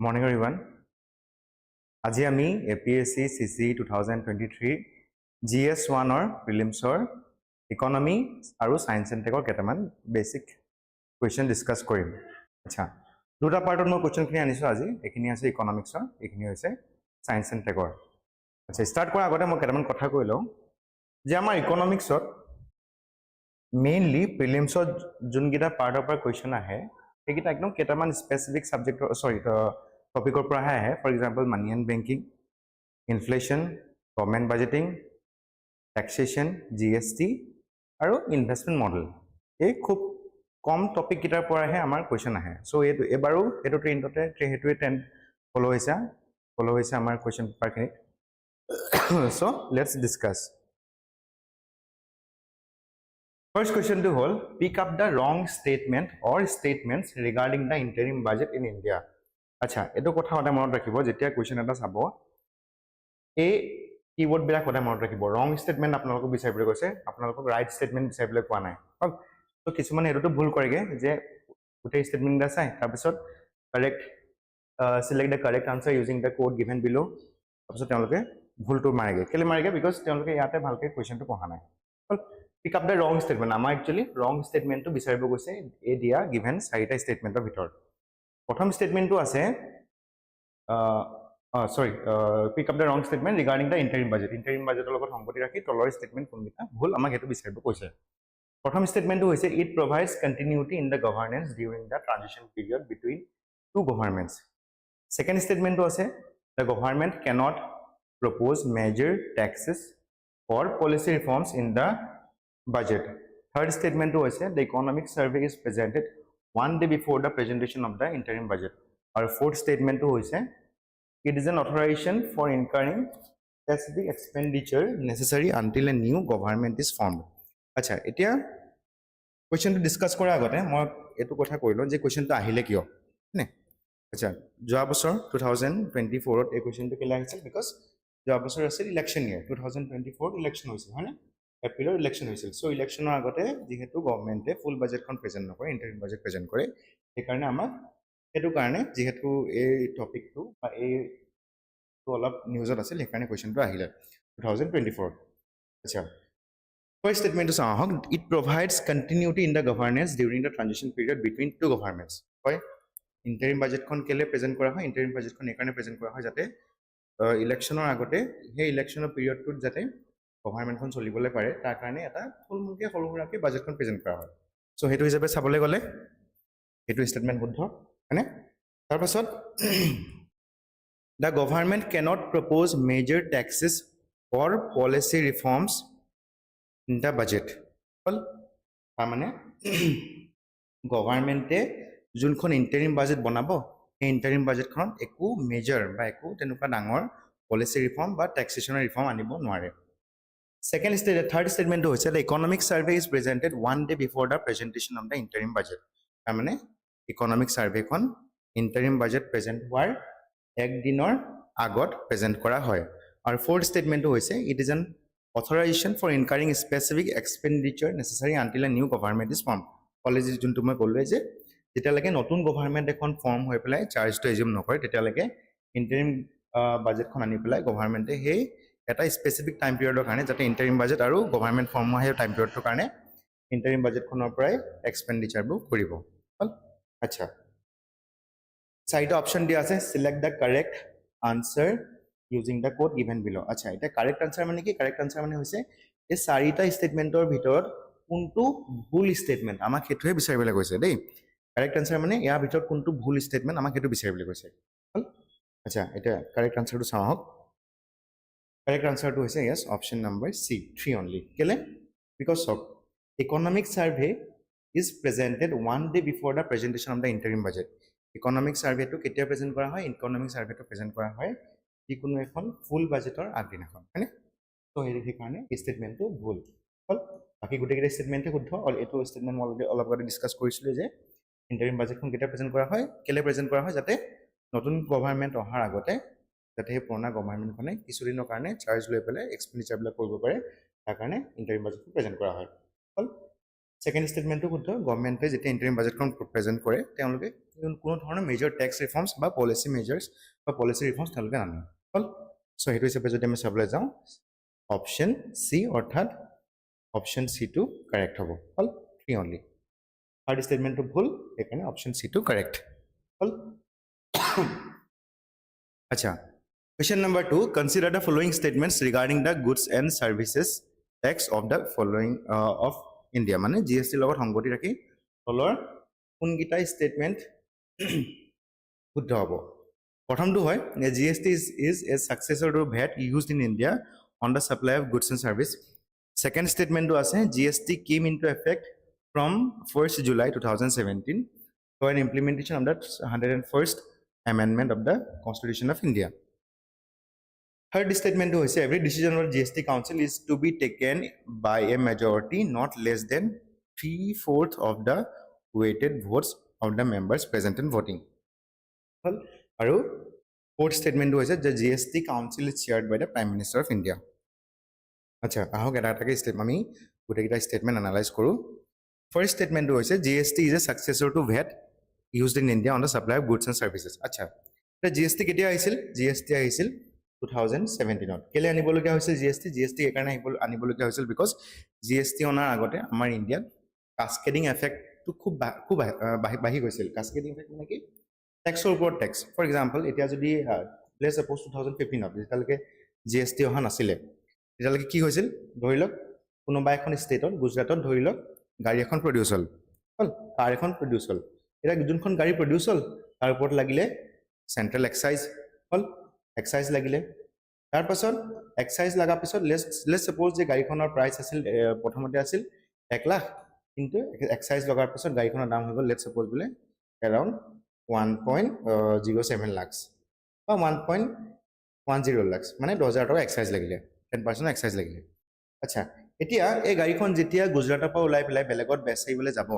Morning everyone. আজি আমি APSC CC 2023 GS1 or Prelims or Economy আৰু Science and Tech or কেটামান basic question discuss কৰিম। আচ্ছা দুটা পাৰ্টত মই কোৱেশ্চন খিনি আনিছো আজি এখিনি আছে ইকনমিক্স ৰ এখিনি হৈছে সায়েন্স এণ্ড টেকৰ। আচ্ছা স্টাৰ্ট কৰাৰ আগতে মই কেটামান কথা কৈ লওঁ যে আমাৰ ইকনমিক্সত মেইনলি প্ৰিলিমছত যোনকিটা পাৰ্টৰ পৰা কোৱেশ্চন আহে সেইকিটা একদম কেটামান স্পেসিফিক সাবজেক্ট टॉपिक पर है for example money and banking inflation government budgeting taxation GST और इन्वेस्टमेंट मॉडल ये खूब कम टॉपिक किटार पर है आमार क्वेश्चन आहे सो ये एबारो एतो ट्रेंडते हेतुए ट्रेंड फॉलो होइसे आमार क्वेश्चन पेपर खिनि so let's discuss first question to whole pick up the wrong statement or statements regarding the interim budget in India. अच्छा एतो কথা হতে মনত ৰাখিব যেতিয়া কোৱেশ্চন এটা চাব এই কিৱৰ্ড বিলা কথা মনত ৰাখিব ৰং স্টেটমেন্ট আপোনালোকক বিচাৰিবলৈ কৈছে আপোনালোকক ৰাইট স্টেটমেন্ট বিচাৰিবলৈ কোৱা নাই তো কিছুমান এটোটো ভুল কৰেগে যে গোটেই স্টেটমেন্ট দা চাই তাৰ পিছত correct select the correct answer using the code given বিলো তাৰ পিছত তেওঁলোকে ভুলটো মাৰেগে কেলে মাৰেগে বিকজ তেওঁলোকে ইয়াতে ভালকে কোৱেশ্চনটো পঢ়া নাই পিক আপ দ্য ৰং স্টেটমেন্ট আমাৰ একচুয়ালি ৰং স্টেটমেন্টটো বিচাৰিব কৈছে এ দিয়া গিভেন চাৰিটা স্টেটমেন্টৰ ভিতৰত प्रथम स्टेटमेंट तो আছে pick up the wrong statement regarding the interim बजेटर লগত সম্পত্তি ৰাখি তলৰ স্টেটমেন্ট কোনটা ভুল আমাক হেতু বিচাৰিব কৈছে प्रथम स्टेटमेंट হৈছে it provides continuity in the governance during the transition period between two governments second statement তো আছে the government cannot propose major taxes or policy reforms in the budget third statement তো হৈছে the economic survey is presented one day before the presentation of the interim budget. Our fourth statement to hoise it is an authorization for incurring specific expenditure necessary until a new government is formed. Acha etia question to discuss kora agote moi etu kotha koilo je question to ahile kiyo ne acha joa bosor 2024 ot e question to kela ahisel because joa bosor asil election year 2024 election hoise hane April election होइছিল so इलेक्शনৰ আগতে যেহেতু গভৰ্নমেন্টে full বাজেটখন present নকৰে interim budget present কৰে এই কাৰণে আমাক এটো কাৰণে যেহেতু এই টপিকটো বা এই তো অলপ নিউজত আছিল এই কাৰণে কোৱেশ্চনটো আহিলে 2024 আচ্ছা ফাৰ্ষ্ট স্টেটমেন্টটো চাও হক it provides continuity in the governance during the transition period between two governments হয় ইন্টাৰিম বাজেটখন কেলে প্ৰেজেন্ট কৰা হয় ইন্টাৰিম বাজেটখন এই কাৰণে প্ৰেজেন্ট কৰা হয় যাতে ইলেকশনৰ আগতে সেই ইলেকশনৰ পিৰিয়ডটোত যাতে গভৰ্নমেন্ট খন চলিবলৈ পাৰে তাৰ কাৰণে এটা ফুলমুকে সৰুৰাকে বাজেটখন প্ৰেজেন্ট কৰা হয় সো হেতু হিচাপে চাবলৈ গলে হেতু স্টেটমেন্ট শুদ্ধ হয়নে তাৰ পাছত the government cannot propose major taxes or policy reforms in the budget হল তাৰ মানে গভৰ্নমেন্টে যোনখন ইন্টাৰিম বাজেট বনাব এই ইন্টাৰিম বাজেটখন একো মেজৰ বা একো তেনেকুৱা ডাঙৰ পলিসি ৰিফৰ্ম বা ট্যাক্সেশনৰ ৰিফৰ্ম আনিব নোৱাৰে third statement to the economic survey is presented one day before the presentation of the interim budget. I mean, economic survey kon interim budget present war ek dinor agot present kora hoy. Our fourth statement to it is an authorization for incurring specific expenditure necessary until a new government is formed. Policy juntu moi kollo je tetalage notun government ekon form hoy pelai charge to assume nokore tetalage interim budget kon ani pelai government e hey এটা specific time পিৰিয়ডৰ কাৰণে যাতে interim budget আৰু government form হয় time পিৰিয়ডৰ কাৰণে interim budget খনৰ পৰাই এক্সপেন্ডিচাৰবোৰ কৰিব হল আচ্ছা চাইটো অপচন দিয়া আছে select the correct answer using the code given below আচ্ছা এটা কাৰেক্ট আনসাৰ মানে কি কাৰেক্ট আনসাৰ মানে হৈছে এই চাৰিটা স্টেটমেন্টৰ ভিতৰত কোনটো ভুল স্টেটমেন্ট আমাক হেতুৱে বিচাৰিবলৈ কৈছে দেই কাৰেক্ট আনসাৰ মানে ইয়াৰ ভিতৰত কোনটো ভুল স্টেটমেন্ট আমাক হেতু বিচাৰিবলৈ কৈছে হল আচ্ছা এটা কাৰেক্ট আনসাৰটো চাওক Correct answer to is yes, option number C, 3 only. Kele? Because of economic survey is presented one day before the presentation of the interim budget. Economic survey to ketia present kora hoy, economic survey to present kora hoy, jikono ekhon full budget or agdinakhon. Hane? So he karone statement to bhul. Hol? Baki gote kete statement e শুদ্ধ or eto statement অলপ আগতে discuss কৰিছিলো যে interim budget খন কেতিয়া present কৰা হয়, কেলে প্ৰেজেন্ট কৰা হয় যাতে নতুন গভৰ্নমেন্ট অহাৰ আগতে যাতে এই পুৰণা গভৰ্নমেন্ট খনে কিছুদিনৰ কাৰণে চাৰ্জ লৈ পেলাই এক্সপেন্ডিচাৰ বিলাক কৰিব পাৰে তাৰ কাৰণে ইন্টাৰিম বাজেট প্ৰেজেন্ট কৰা হয় হল সেকেন্ড স্টেটমেন্টটো শুদ্ধ গভৰ্নমেন্টে যেতিয়া ইন্টাৰিম বাজেটখন প্ৰেজেন্ট কৰে তেওঁলোকে কোনো ধৰণৰ মেজৰ টেক্স ৰিফৰ্মছ বা পলিসি মেজাৰ্স বা পলিসি ৰিফৰ্মছ তেওঁলোকে আনে হল সো হেতু হিচাপে যদি আমি চাবলৈ যাওঁ অপশন সি অৰ্থাৎ অপশন সি টু কাৰেক্ট হ'ব হল 3 অনলি থাৰ্ড স্টেটমেন্টটো ভুল এখানে অপশন সি টু কাৰেক্ট হল আচ্ছা question number 2 consider the following statements regarding the goods and services tax of the following of India মানে GST লগত সংগতি ৰাখি তলৰ কোনগিটা স্টেটমেন্ট শুদ্ধ হ'ব প্ৰথমটো হয় GST is a successor to VAT used in India on the supply of goods and service second statement to আছে GST came into effect from 1st July 2017 for an implementation of the 101st amendment of the Constitution of India third statement to say every decision of GST Council is to be taken by a majority not less than 3/4 of the weighted votes of the members present in voting. Well, aru fourth statement to say the GST Council is chaired by the Prime Minister of India. Acha, aho keta ke statement ami gute kita statement analyze koru. First statement to say GST is a successor to VAT used in India on the supply of goods and services. Acha, the GST ketia aisil? GST aisil 2017 কেলে আনিবলগীয়া হৈছিল GST একাৰণে আনিবলগীয়া হৈছিল because GST অনাৰ আগতে আমাৰ ইণ্ডিয়াত কাস্কেডিং এফেক্টটো খুব বাঢ়ি গৈছিল কাস্কেডিং এফেক্ট মানে কি ট্যাক্সৰ ওপৰত ট্যাক্স ফৰ এক্সাম্পল এতিয়া যদি লেটস সাপোজ 2015 যেতিয়ালৈকে জিএসটি অহা নাছিলে তেতিয়ালৈকে কি হৈছিল ধৰি লওক কোনোবা এখন ষ্টেটত গুজৰাটত ধৰি লওক গাড়ী এখন প্ৰডিউচ হ'ল কাৰ এখন প্ৰডিউচ হ'ল এটা যোনখন গাড়ী প্ৰডিউচ হ'ল তাৰ ওপৰত লাগিলে সেন্ট্ৰেল এক্সাইজ হ'ল এক্সাইজ লাগিলে তাৰ পাছত এক্সাইজ লাগা পিছত লেটস সাপোজ যে গাড়ীখনৰ প্ৰাইস আছিল প্ৰথমতে আছিল 1 লাখ কিন্তু এক্সাইজ লগাৰ পিছত গাড়ীখনৰ দাম হৈ গ'ল লেটস সাপোজ বোলে around 1.07 লাখ বা 1.10 লাখ মানে 10000 টকা এক্সাইজ লাগিলে 10% এক্সাইজ লাগিলে আচ্ছা এতিয়া এই গাড়ীখন যেতিয়া গুজৰাটৰ পৰা ওলাই পেলাই বেলেগত বেচাইবলৈ যাব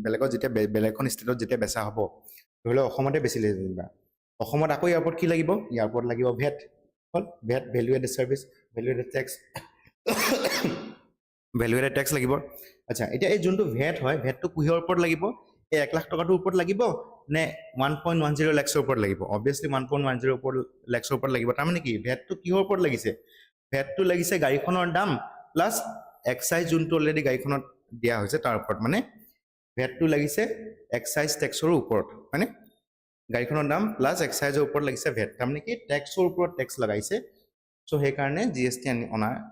বেলেগত যেতিয়া বেলেগখন ষ্টেটত যেতিয়া বেচা হ'ব ধৰিলে অসমতে বেচিলে যেনিবা অসমত আকৌ এয়াৰপোৰ্ট কি লাগিব এয়াৰপোৰ্ট লাগিব ভেট হল VAT value added service value added tax লাগিব আচ্ছা এটা এই যোনটো ভেট হয় ভেটটো কিহৰ ওপৰত লাগিব এই 1 লাখ টকাটোৰ ওপৰত লাগিব নে 1.10 লাখৰ ওপৰত লাগিব অবিয়াসলি 1.10 লাখৰ ওপৰত লাগিব তাৰ মানে কি ভেটটো কিহৰ ওপৰত লাগিছে ভেটটো লাগিছে গাড়ীখনৰ দাম প্লাস এক্সাইজ যোনটো অলৰেডি গাড়ীখনত দিয়া হৈছে তাৰ ওপৰত মানে ভেটটো লাগিছে এক্সাইজ ট্যাক্সৰ ওপৰত মানে গাড়ীখনৰ দাম প্লাস এক্সাইজৰ ওপৰত লাগিছে ভেট তাৰমানে কি ট্যাক্সৰ ওপৰত ট্যাক্স লগাইছে সো সেই কাৰণে জিএসটি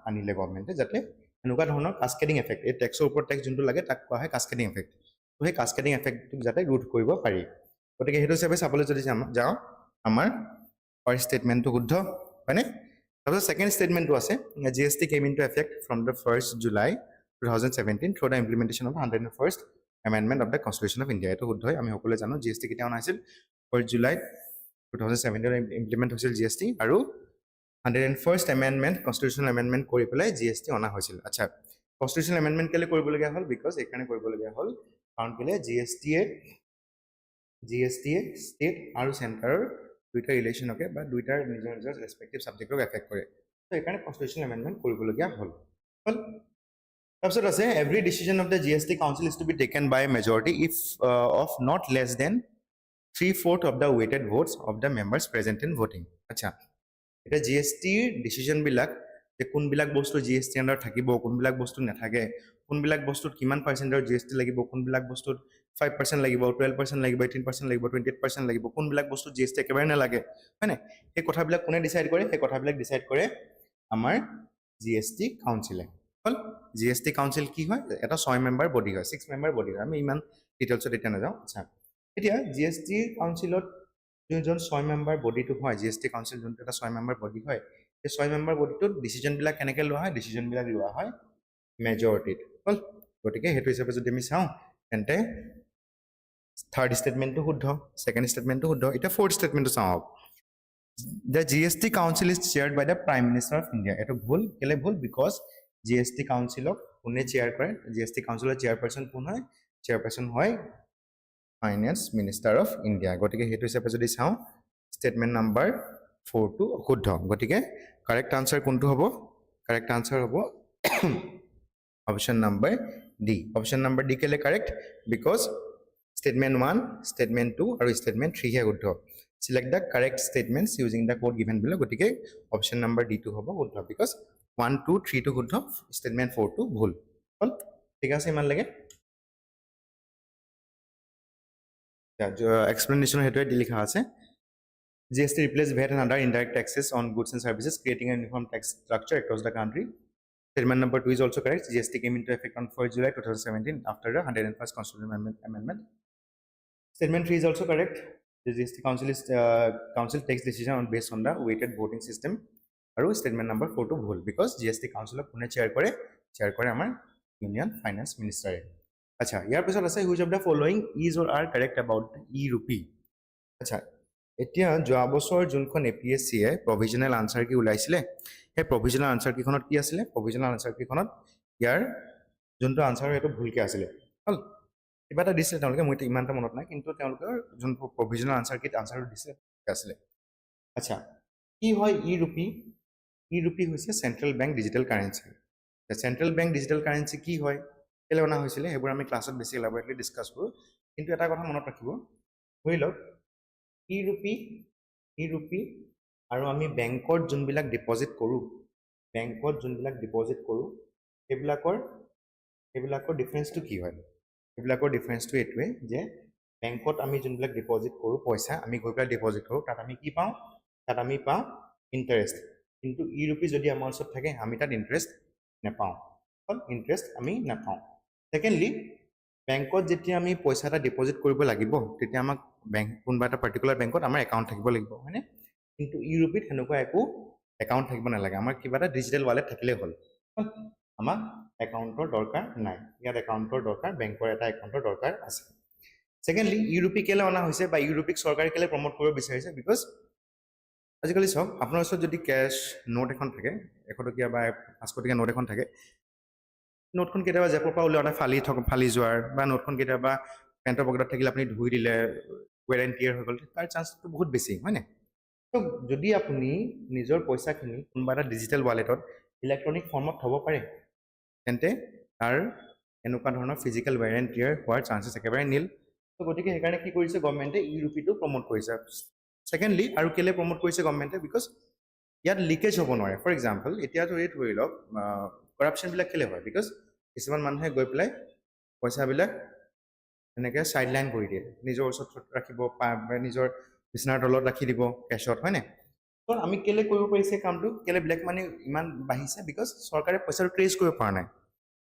আনিলে গভৰ্নমেন্টে যাতে এনেকুৱা ধৰণৰ কাস্কেডিং এফেক্ট এই ট্যাক্সৰ ওপৰত ট্যাক্স যোনটো লাগে তাক কোৱা হয় কাস্কেডিং এফেক্ট তো সেই কাস্কেডিং এফেক্টটো যাতে ৰোধ কৰিব পাৰি গতিকে হেতু হিচাপে চাবলৈ যদি যাওঁ আমাৰ ফাৰ্স্ট স্টেটমেন্টটো শুদ্ধ মানে তাৰপিছত সেকেন্ড স্টেটমেন্টটো আছে GST came into effect from the 1st July 2017 through the implementation of 101st amendment of the Constitution of India এটো শুদ্ধ হয় আমি সকলোৱে জানো জিএসটি কেতিয়া অনাইছিল 1st July 2017 ইমপ্লিমেন্ট হৈছিল জিএসটি আৰু 101st amendment constitutional amendment কৰি পেলাই জিএসটি অনা হৈছিল আচ্ছা constitutional amendment কেলে কৰিবলগীয়া হ'ল বিকজ এখানে কৰিবলগীয়া হ'ল কাৰণ কেলে জিএসটি ষ্টেট আৰু সেন্টাৰৰ দুইটা ৰিলেচনকে বা দুইটাৰ নিজৰ নিজৰ ৰেসপেক্টিভ সাবজেক্টক এফেক্ট কৰে তো এখানে constitutional amendment কৰিবলগীয়া হ'ল তাৰপিছত আছে every decision of the GST council is to be taken by a majority if of not less than 3/4 of the weighted votes of the members present in voting acha eta GST decision bilak te kun bilak bostu GST under thakibo kun bilak bostu nathake kun bilak bostut kiman percentage GST lagibo kun bilak bostut 5% lagibo 12% lagibo 18% lagibo 28% lagibo kun bilak bostu GST ekebare na lage hane ei kotha bilak kone decide kore ei kotha bilak decide kore amar GST council hol GST council ki hoy eta 6 member body hoy 6 member body hoy ami iman details eta na jao acha এতিয়া GST কাউন্সিলত যোনজন 6 member বডিটো হয় GST council যোনটো এটা 6 member body হয় এই 6 member বডিটোত ডিসিজন বিলাক কেনেকৈ লোৱা হয় ডিসিজন বিলাক লোৱা হয় মেজৰিটিত হল গতিকে হেতু হিচাপে যদি আমি চাওঁ তেন্তে থাৰ্ড স্টেটমেন্টটো শুদ্ধ সেকেন্ড স্টেটমেন্টটো শুদ্ধ এটা ফোৰ্থ স্টেটমেন্টটো চাওঁ the GST council is chaired by the Prime Minister of India এটো ভুল কেলে ভুল বিকজ জিএসটি কাউন্সিলক কোনে চেয়াৰ কৰে জিএসটি কাউন্সিলৰ চেয়াৰপাৰসন কোন হয় চেয়াৰপাৰসন হয় Finance Minister of India গটিকে হেতু হিচাপে যদি চাওঁ স্টেটমেন্ট নাম্বাৰ 4 টু শুদ্ধ গটিকে কাৰেক্ট আনসাৰ কোনটো হ'ব কাৰেক্ট আনসাৰ হ'ব option number D. Option number D kele correct because statement 1, statement 2 আৰু statement 3 হে শুদ্ধ. Select the correct statements using the code given below. গতিকে option number D টো হ'ব শুদ্ধ because 1 2 3 টো শুদ্ধ, statement 4 টো ভুল হল. ঠিক আছে ইমান লাগে explanation হেতুৱে দি লিখা আছে. GST replaces VAT and other indirect taxes on goods and services, creating a uniform tax structure across the country. Statement number 2 is also correct. GST came into effect on 1st July 2017 after the 101st Constitutional Amendment. Statement 3 is also correct. The GST Council takes decision based on the weighted voting system. And statement number 4 to bhul because GST Council kune chair kore amar Union Finance Minister. Acha, yar pisot ase which of the following is or are correct about eRupee. Acha, এতিয়া যোৱা বছৰ যোনখন APSC এ প্ৰভিজনাল answer কি উলাইছিলে হে প্ৰভিজনাল answer কিখনত কি আছিলে প্ৰভিজনাল answer কিখনত ইয়াৰ যোনটো আনসাৰ হেতু ভুলকে আছিলে হল কিবা এটা দিছিলে তেওঁলোকে মই ইমানটা মনত নাই কিন্তু তেওঁলোকৰ যোন প্ৰভিজনাল আনসাৰ কিট আনসাৰ দিছিলে আছিলে আচ্ছা কি হয় eRupee হৈছে central bank digital currency the central bank digital currency কি হয় কেলে বনা হৈছিলে হেবোৰ আমি ক্লাছত বেছি এলাবৰেটলি ডিসকাস কৰো কিন্তু এটা কথা মনত ৰাখিব হইলক eRupee আৰু আমি বেংকত যোনবিলাক ডিপজিট কৰো সেইবিলাকৰ ডিফাৰেন্সটো কি হয় সেইবিলাকৰ ডিফাৰেন্সটো এটোৱে যে বেংকত আমি যোনবিলাক ডিপজিট কৰো পইচা আমি গৈ পেলাই ডিপজিট কৰো তাত আমি কি পাওঁ তাত আমি পাওঁ ইন্টাৰেস্ট কিন্তু eRupee যদি আমাৰ ওচৰত থাকে আমি তাত ইন্টাৰেস্ট নাপাওঁ হল ইন্টাৰেস্ট আমি নাপাওঁ সেকেন্ডলি বেংকত যেতিয়া আমি পইচা এটা ডিপজিট কৰিব লাগিব তেতিয়া আমাক বেংক কোনবা এটা পাৰ্টিকুলাৰ বেংকত আমাৰ একাউণ্ট থাকিব লাগিব হয়নে কিন্তু eRupee হেনেকুৱা একো একাউণ্ট থাকিব নালাগে আমাৰ কিবা এটা ডিজিটাল ওয়ালেট থাকিলে হ'ল আমাৰ একাউণ্টৰ দৰকাৰ নাই ইয়াত একাউণ্টৰ দৰকাৰ বেংকৰ এটা একাউণ্টৰ দৰকাৰ আছে সেকেন্ডলি eRupee কেলে অনা হৈছে বা eRupee চৰকাৰে কেলে প্ৰমোট কৰিব বিচাৰিছে বিকজ আজিকালি সব আপোনাৰ ওচৰত যদি ক্যাশ নোট এখন থাকে 100 টকীয়া বা 500 টকীয়া নোট এখন থাকে নোটখন কেতিয়াবা জেপৰ পৰা উলিয়াওতে ফালি যোৱাৰ বা নোটখন কেতিয়াবা পেণ্টৰ পকেটত থাকিলে আপুনি ধুই দিলে ওয়াৰেণ্টিয়াৰ হৈ গ'ল তাৰ চান্সটো বহুত বেছি হয় না তো যদি আপুনি নিজৰ পইচাখিনি কোনবা এটা ডিজিটাল ওয়ালেটত ইলেক্ট্ৰনিক ফৰ্মত থব পাৰে তেন্তে তাৰ এনেকুৱা ধৰণৰ ফিজিক্যাল ওয়াৰেণ্টিয়াৰ হোৱাৰ চান্সেছ একেবাৰে নীল তো গতিকে সেইকাৰণে কি কৰিছে গভৰ্ণমেণ্টে eRupee টো প্ৰমোট কৰিছে সেকেন্ডলি আৰু কেলে প্ৰমোট কৰিছে গভৰ্ণমেণ্টে বিকজ ইয়াত লিকেজ হ'ব নোৱাৰে ফৰ এক্সাম্পল এতিয়াতো এই ধৰি লওক কৰাপশন বিলাক কেলে হয় বিকজ কিছুমান মানুহে গৈ পেলাই পইচাবিলাক এনেকৈ সাইডলাইন কৰি দিয়ে নিজৰ ওচৰত ৰাখিব নিজৰ বিছনাৰ তলত ৰাখি দিব কেশত হয় না তো আমি কেলে কৰিব পাৰিছে কামটো কেলে ব্ল্যাক মানি ইমান বাঢ়িছে বিকজ চৰকাৰে পইচাটো ট্ৰেস কৰিব পৰা নাই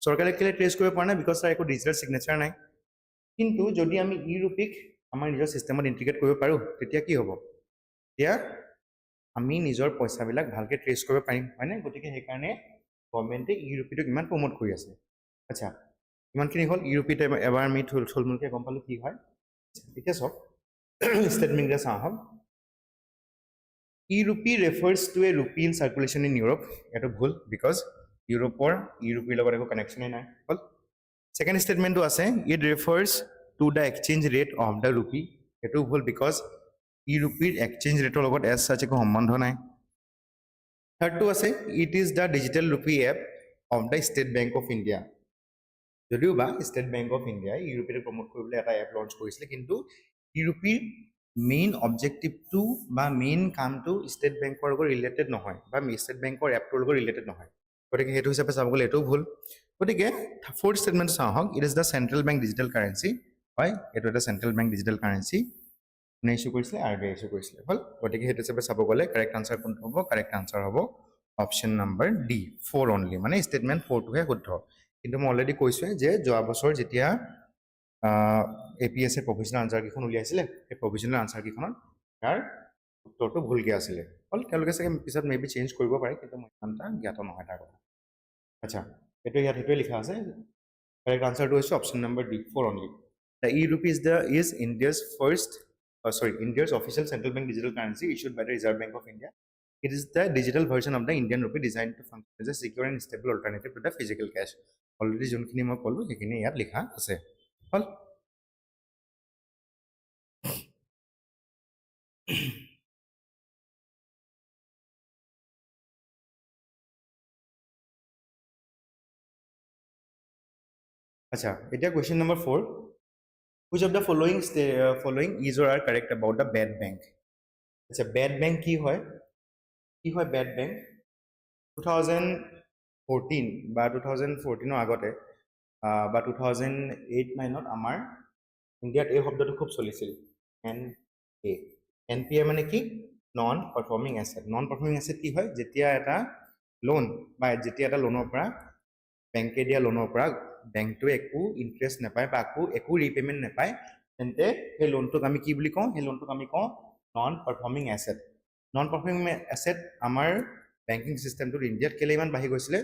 চৰকাৰে কেলে ট্ৰেস কৰিব পৰা নাই বিকজ তাৰ একো ডিজিটাল সিগনেচাৰ নাই কিন্তু যদি আমি eRupee আমাৰ নিজৰ সিস্টেমত ইন্টিগ্ৰেট কৰিব পাৰো তেতিয়া কি হ'ব এতিয়া আমি নিজৰ পইচাবিলাক ভালকে ট্ৰেস কৰিব পাৰিম হয় না গতিকে সেই কাৰণে গভৰ্ণমেণ্টে eRupee টোক ইমান প্ৰমোট কৰি আছে আচ্ছা ইমানখিনি হ'ল eRupee টো এবাৰ আমি থুলমুলকে গম পালো কি হয় এতিয়া সব স্টেটমেন্ট এটা চাওঁ হ'ল eRupee refers to a rupee in circulation in Europe এটো ভুল বিকজ ইউৰোপৰ eRupee লগত একো কানেকশনে নাই হ'ল সেকেন্ড স্টেটমেন্টটো আছে it refers to the exchange rate of the rupee এটো ভুল বিকজ eRupee exchange rate লগত as such একো সম্বন্ধ নাই থার্ড টু আছে it is the digital rupee app of the State Bank of India যদিও বা state bank of India eRupee promote কৰিবলৈ এটা এপ লঞ্চ কৰিছিল কিন্তু eRupee মেইন অবজেক্টিভটো বা মেইন কামটো ষ্টেট বেংকৰ লগত ৰিলেটেড নহয় বা ষ্টেট বেংকৰ এপটোৰ লগত ৰিলেটেড নহয় গতিকে হেতু হিচাপে চাব গ'লে এটো ভুল গতিকে ফোৰ্থ স্টেটমেন্ট চাওঁ হক it is the central bank digital currency হয় এটো এটা সেন্ট্ৰাল বেংক ডিজিটাল কাৰেন্সি নে ইস্যু কৰিছিলে আৰবিআই ইস্যু কৰিছিলে হল গতিকে হেতু হিচাপে চাব গ'লে কাৰেক্ট আনসাৰ কোনটো হ'ব কাৰেক্ট আনসাৰ হ'ব অপশন নাম্বাৰ ডি 4 অনলি মানে স্টেটমেন্ট 4 টোহে শুদ্ধ কিন্তু মই অলৰেডি কৈছো যে যোৱা বছৰ যেতিয়া APSC প্ৰভিজনাল আনসাৰ কিখন উলিয়াইছিলে এই প্ৰভিজনাল আনসাৰ কিখনত তাৰ উত্তৰটো ভুলকে আছিলে হল তেওঁলোকে চাগে পিছত মেবি চেঞ্জ কৰিব পাৰে কিন্তু মই ইমানটা জ্ঞাত নহয় তাৰ কথা আচ্ছা এটো ইয়াত হেতুৱে লিখা আছে কাৰেক্ট আনসাৰটো হৈছে option number D 4 only the eRupee is India's official central bank digital currency issued by the Reserve Bank of India. It is the digital version of the Indian rupee designed to function as a secure and stable alternative to the physical cash. Already যোনখিনি মই কলো সেইখিনি ইয়াত লিখা আছে হল আচ্ছা এতিয়া question number 4 which of the following is or are correct about the bad bank আচ্ছা bad bank কি হয় bad bank 2014 বা 2014 ৰ আগতে বা 2008-9 ত আমাৰ ইণ্ডিয়াত এই শব্দটো খুব চলিছিল NPA মানে কি নন পাৰফৰ্মিং এছেট কি হয় যেতিয়া এটা লোন বা যেতিয়া এটা লোনৰ পৰা বেংকে দিয়া লোনৰ পৰা বেংকটোৱে একো ইন্টাৰেষ্ট নাপায় বা একো ৰিপেমেণ্ট নাপায় তেন্তে সেই লোনটোক আমি কি বুলি কওঁ সেই লোনটোক আমি কওঁ নন পাৰফৰ্মিং এছেট আমাৰ বেংকিং চিষ্টেমটোত ইণ্ডিয়াত কেলে ইমান বাঢ়ি গৈছিলে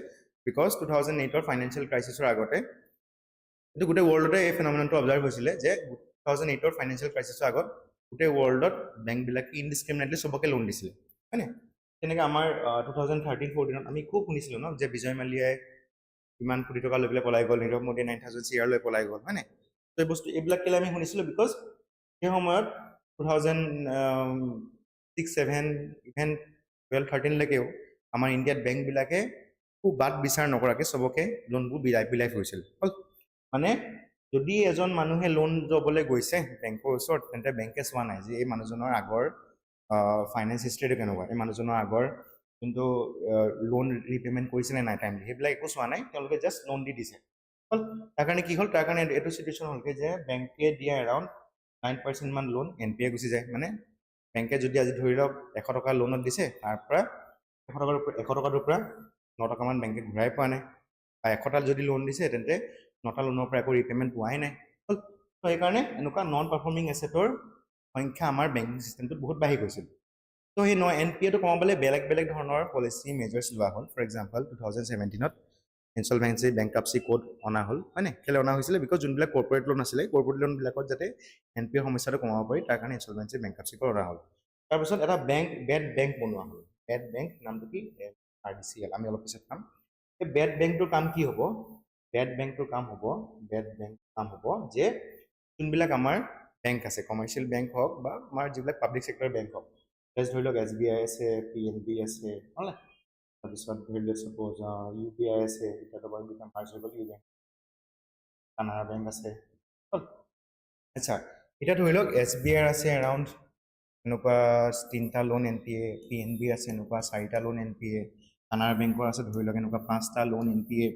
বিকজ 2008 ফাইনেন্সিয়েল ক্ৰাইচিছৰ আগতে এইটো গোটেই ৱৰ্ল্ডতে এই ফেনমেননটো অবজাৰ্ভ হৈছিলে যে 2008 ফাইনেন্সিয়েল ক্ৰাইচিছৰ আগত গোটেই ৱৰ্ল্ডত বেংকবিলাকে ইনডিসক্ৰিমিনেটলি সবকে লোন দিছিলে হয়নে তেনেকৈ আমাৰ 2013-14 আমি খুব শুনিছিলোঁ ন যে বিজয় মাল্যাই ইমান কোটি টকা লৈ পেলাই পলাই গ'ল নীৰৱ মোদীয়ে 9000 CR লৈ পলাই গ'ল হয়নে তো এই বস্তু এইবিলাক কেলে আমি শুনিছিলোঁ বিকজ সেই সময়ত 2006-7 ইভেন 12-13 লৈকেও আমাৰ ইণ্ডিয়াত বেংকবিলাকে খুব বাদ বিচাৰ নকৰাকৈ সবকে লোনবোৰ বিলাই ফুৰিছিল মানে যদি এজন মানুহে লোন ল'বলৈ গৈছে বেংকৰ ওচৰত তেন্তে বেংকে চোৱা নাই যে এই মানুহজনৰ আগৰ ফাইনেন্স হিষ্ট্ৰীটো কেনেকুৱা এই মানুহজনৰ আগৰ কিন্তু লোন ৰিপেমেণ্ট কৰিছে নে নাই টাইমলি সেইবিলাক একো চোৱা নাই তেওঁলোকে জাষ্ট লোন দি দিছে তাৰ কাৰণে কি হ'ল তাৰ কাৰণে এইটো চিটুৱেশ্যন হ'লগৈ যে বেংকে দিয়া এৰাউণ্ড 9% মান লোন NPA গুচি যায় মানে বেংকে যদি আজি ধৰি লওক 100 টকা লোনত দিছে তাৰ পৰা 100 টকাটোৰ পৰা 9 টকামান বেংকে ঘূৰাই পোৱা নাই বা 100টা যদি লোন দিছে তেন্তে 9টা লোনৰ পৰা একো ৰিপেমেণ্ট পোৱাই নাই তো সেইকাৰণে এনেকুৱা নন পাৰফৰ্মিং এছেটৰ সংখ্যা আমাৰ বেংকিং চিষ্টেমটোত বহুত বাঢ়ি গৈছিল তো সেই NPAটো কমাবলৈ বেলেগ ধৰণৰ পলিচি মেজাৰ্ছ লোৱা হ'ল ফৰ এক্সাম্পল 2017ত ইনচলভেঞ্চি বেংকাপচি কোড অনা হ'ল হয়নে কেলে অনা হৈছিলে বিকজ যোনবিলাক কৰ্পৰেট লোন আছিলে কৰ্পৰেট লোনবিলাকত যাতে NPA সমস্যাটো কমাব পাৰি তাৰ কাৰণে ইনচলভেঞ্চি বেংকাপচি কোড অনা হ'ল তাৰপিছত এটা বেড বেংক বনোৱা হ'ল বেড বেংক নামটো কি RDCL আমি অলপ পিছত পাম এই বেড বেংকটোৰ কাম কি হ'ব বেড বেংকটোৰ কাম হ'ব যে যোনবিলাক আমাৰ বেংক আছে কমাৰ্চিয়েল বেংক হওক বা আমাৰ যিবিলাক পাব্লিক ছেক্টৰ বেংক হওক ধৰি লওক SBI আছে PNB আছে হয়নে তাৰপিছত ধৰি লওক ছাপ'জ UPI আছে এতিয়াতো বাৰু দুটা মাৰ্জ হৈ গ'ল বেংক কানাড়া বেংক আছে আচ্ছা এতিয়া ধৰি লওক SBI আছে এৰাউণ্ড এনেকুৱা 3টা লোন NPA PNB আছে এনেকুৱা 4টা লোন NPA কানাড়া বেংকৰ আছে ধৰি লওক এনেকুৱা 5টা লোন NPA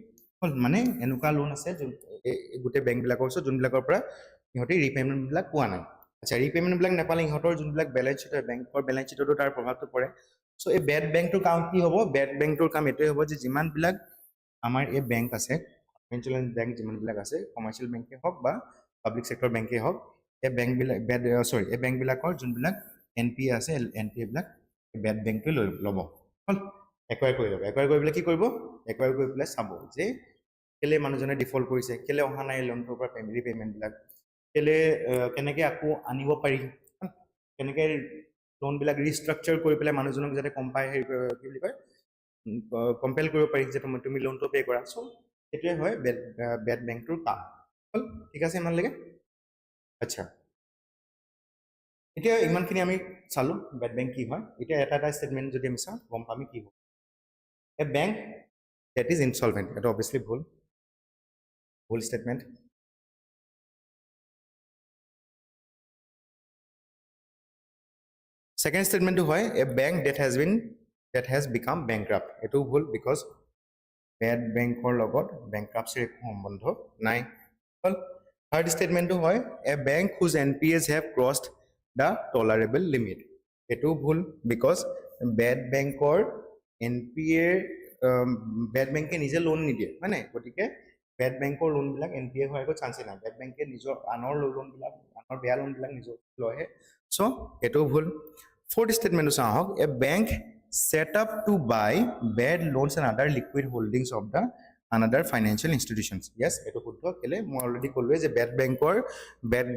মানে এনেকুৱা লোন আছে গোটেই বেংকবিলাকৰ ওচৰত যোনবিলাকৰ পৰা সিহঁতে ৰিপেমেণ্টবিলাক পোৱা নাই আচ্ছা ৰিপেমেণ্টবিলাক নাপালে সিহঁতৰ যোনবিলাক বেলেঞ্চ শ্বীট হয় বেংকৰ বেলেঞ্চ শ্বীটতো তাৰ প্ৰভাৱটো পৰে চ' এই বেড বেংকটোৰ কাম কি হ'ব বেড বেংকটোৰ কাম এইটোৱে হ'ব যে যিমানবিলাক আমাৰ এই বেংক আছে ইঞ্চুৰেঞ্চ বেংক যিমানবিলাক আছে কমাৰ্চিয়েল বেংকে হওক বা পাব্লিক ছেক্টৰ বেংকে হওক এই বেংকবিলাক এই বেংকবিলাকৰ যোনবিলাক NPA আছে NPAবিলাক বেড বেংকটোৱে ল'ব হ'ল একুৱায়াৰ কৰি ল'ব একুৱায়াৰ কৰি পেলাই কি কৰিব একুৱায়াৰ কৰি পেলাই চাব যে কেলে মানুহজনে ডিফল্ট কৰিছে কেলে অহা নাই লোনটোৰ পৰা পেমেণ্টবিলাক কেলে কেনেকৈ আকৌ আনিব পাৰি কেনেকৈ লোনবিলাক ৰিষ্ট্ৰাকচাৰ কৰি পেলাই মানুহজনক যাতে কি বুলি কয় কম্পেল কৰিব পাৰি যে তুমি লোনটো পে' কৰা চ' সেইটোৱে হয় বেড বেংকটোৰ কাম হ'ল ঠিক আছে ইমানলৈকে আচ্ছা এতিয়া ইমানখিনি আমি চালোঁ বেড বেংক কি হয় এতিয়া এটা ষ্টেটমেণ্ট যদি আমি চাওঁ গম পামি কি হ'ব এ বেংক that is insolvent এটা obviously ভুল statement second statement to হয় a bank that has become bankrupt এটো ভুল because bad bankৰ লগত bankruptcy সম্বন্ধ নাই হ'ল third statement to হয় a bank whose NPAs have crossed the tolerable limit এটো ভুল because bad bankৰ NPA বেড বেংকে নিজে লোন নিদিয়ে মানে গতিকে বেড বেংকৰ লোনবিলাক NPA হোৱাৰ একো চান্সেই নাই বেড বেংকে নিজৰ আনৰ লোনবিলাক আনৰ বেয়া লোনবিলাক নিজৰ লয়হে চ' এইটোও ভুল ফ'ৰ্থ ষ্টেটমেণ্টটো চাওঁ আহক এ bank set up to buy bad loans and other liquid holdings of the another financial institutions yes এইটো শুদ্ধ কেলে মই অলৰেডি ক'লোৱে যে bed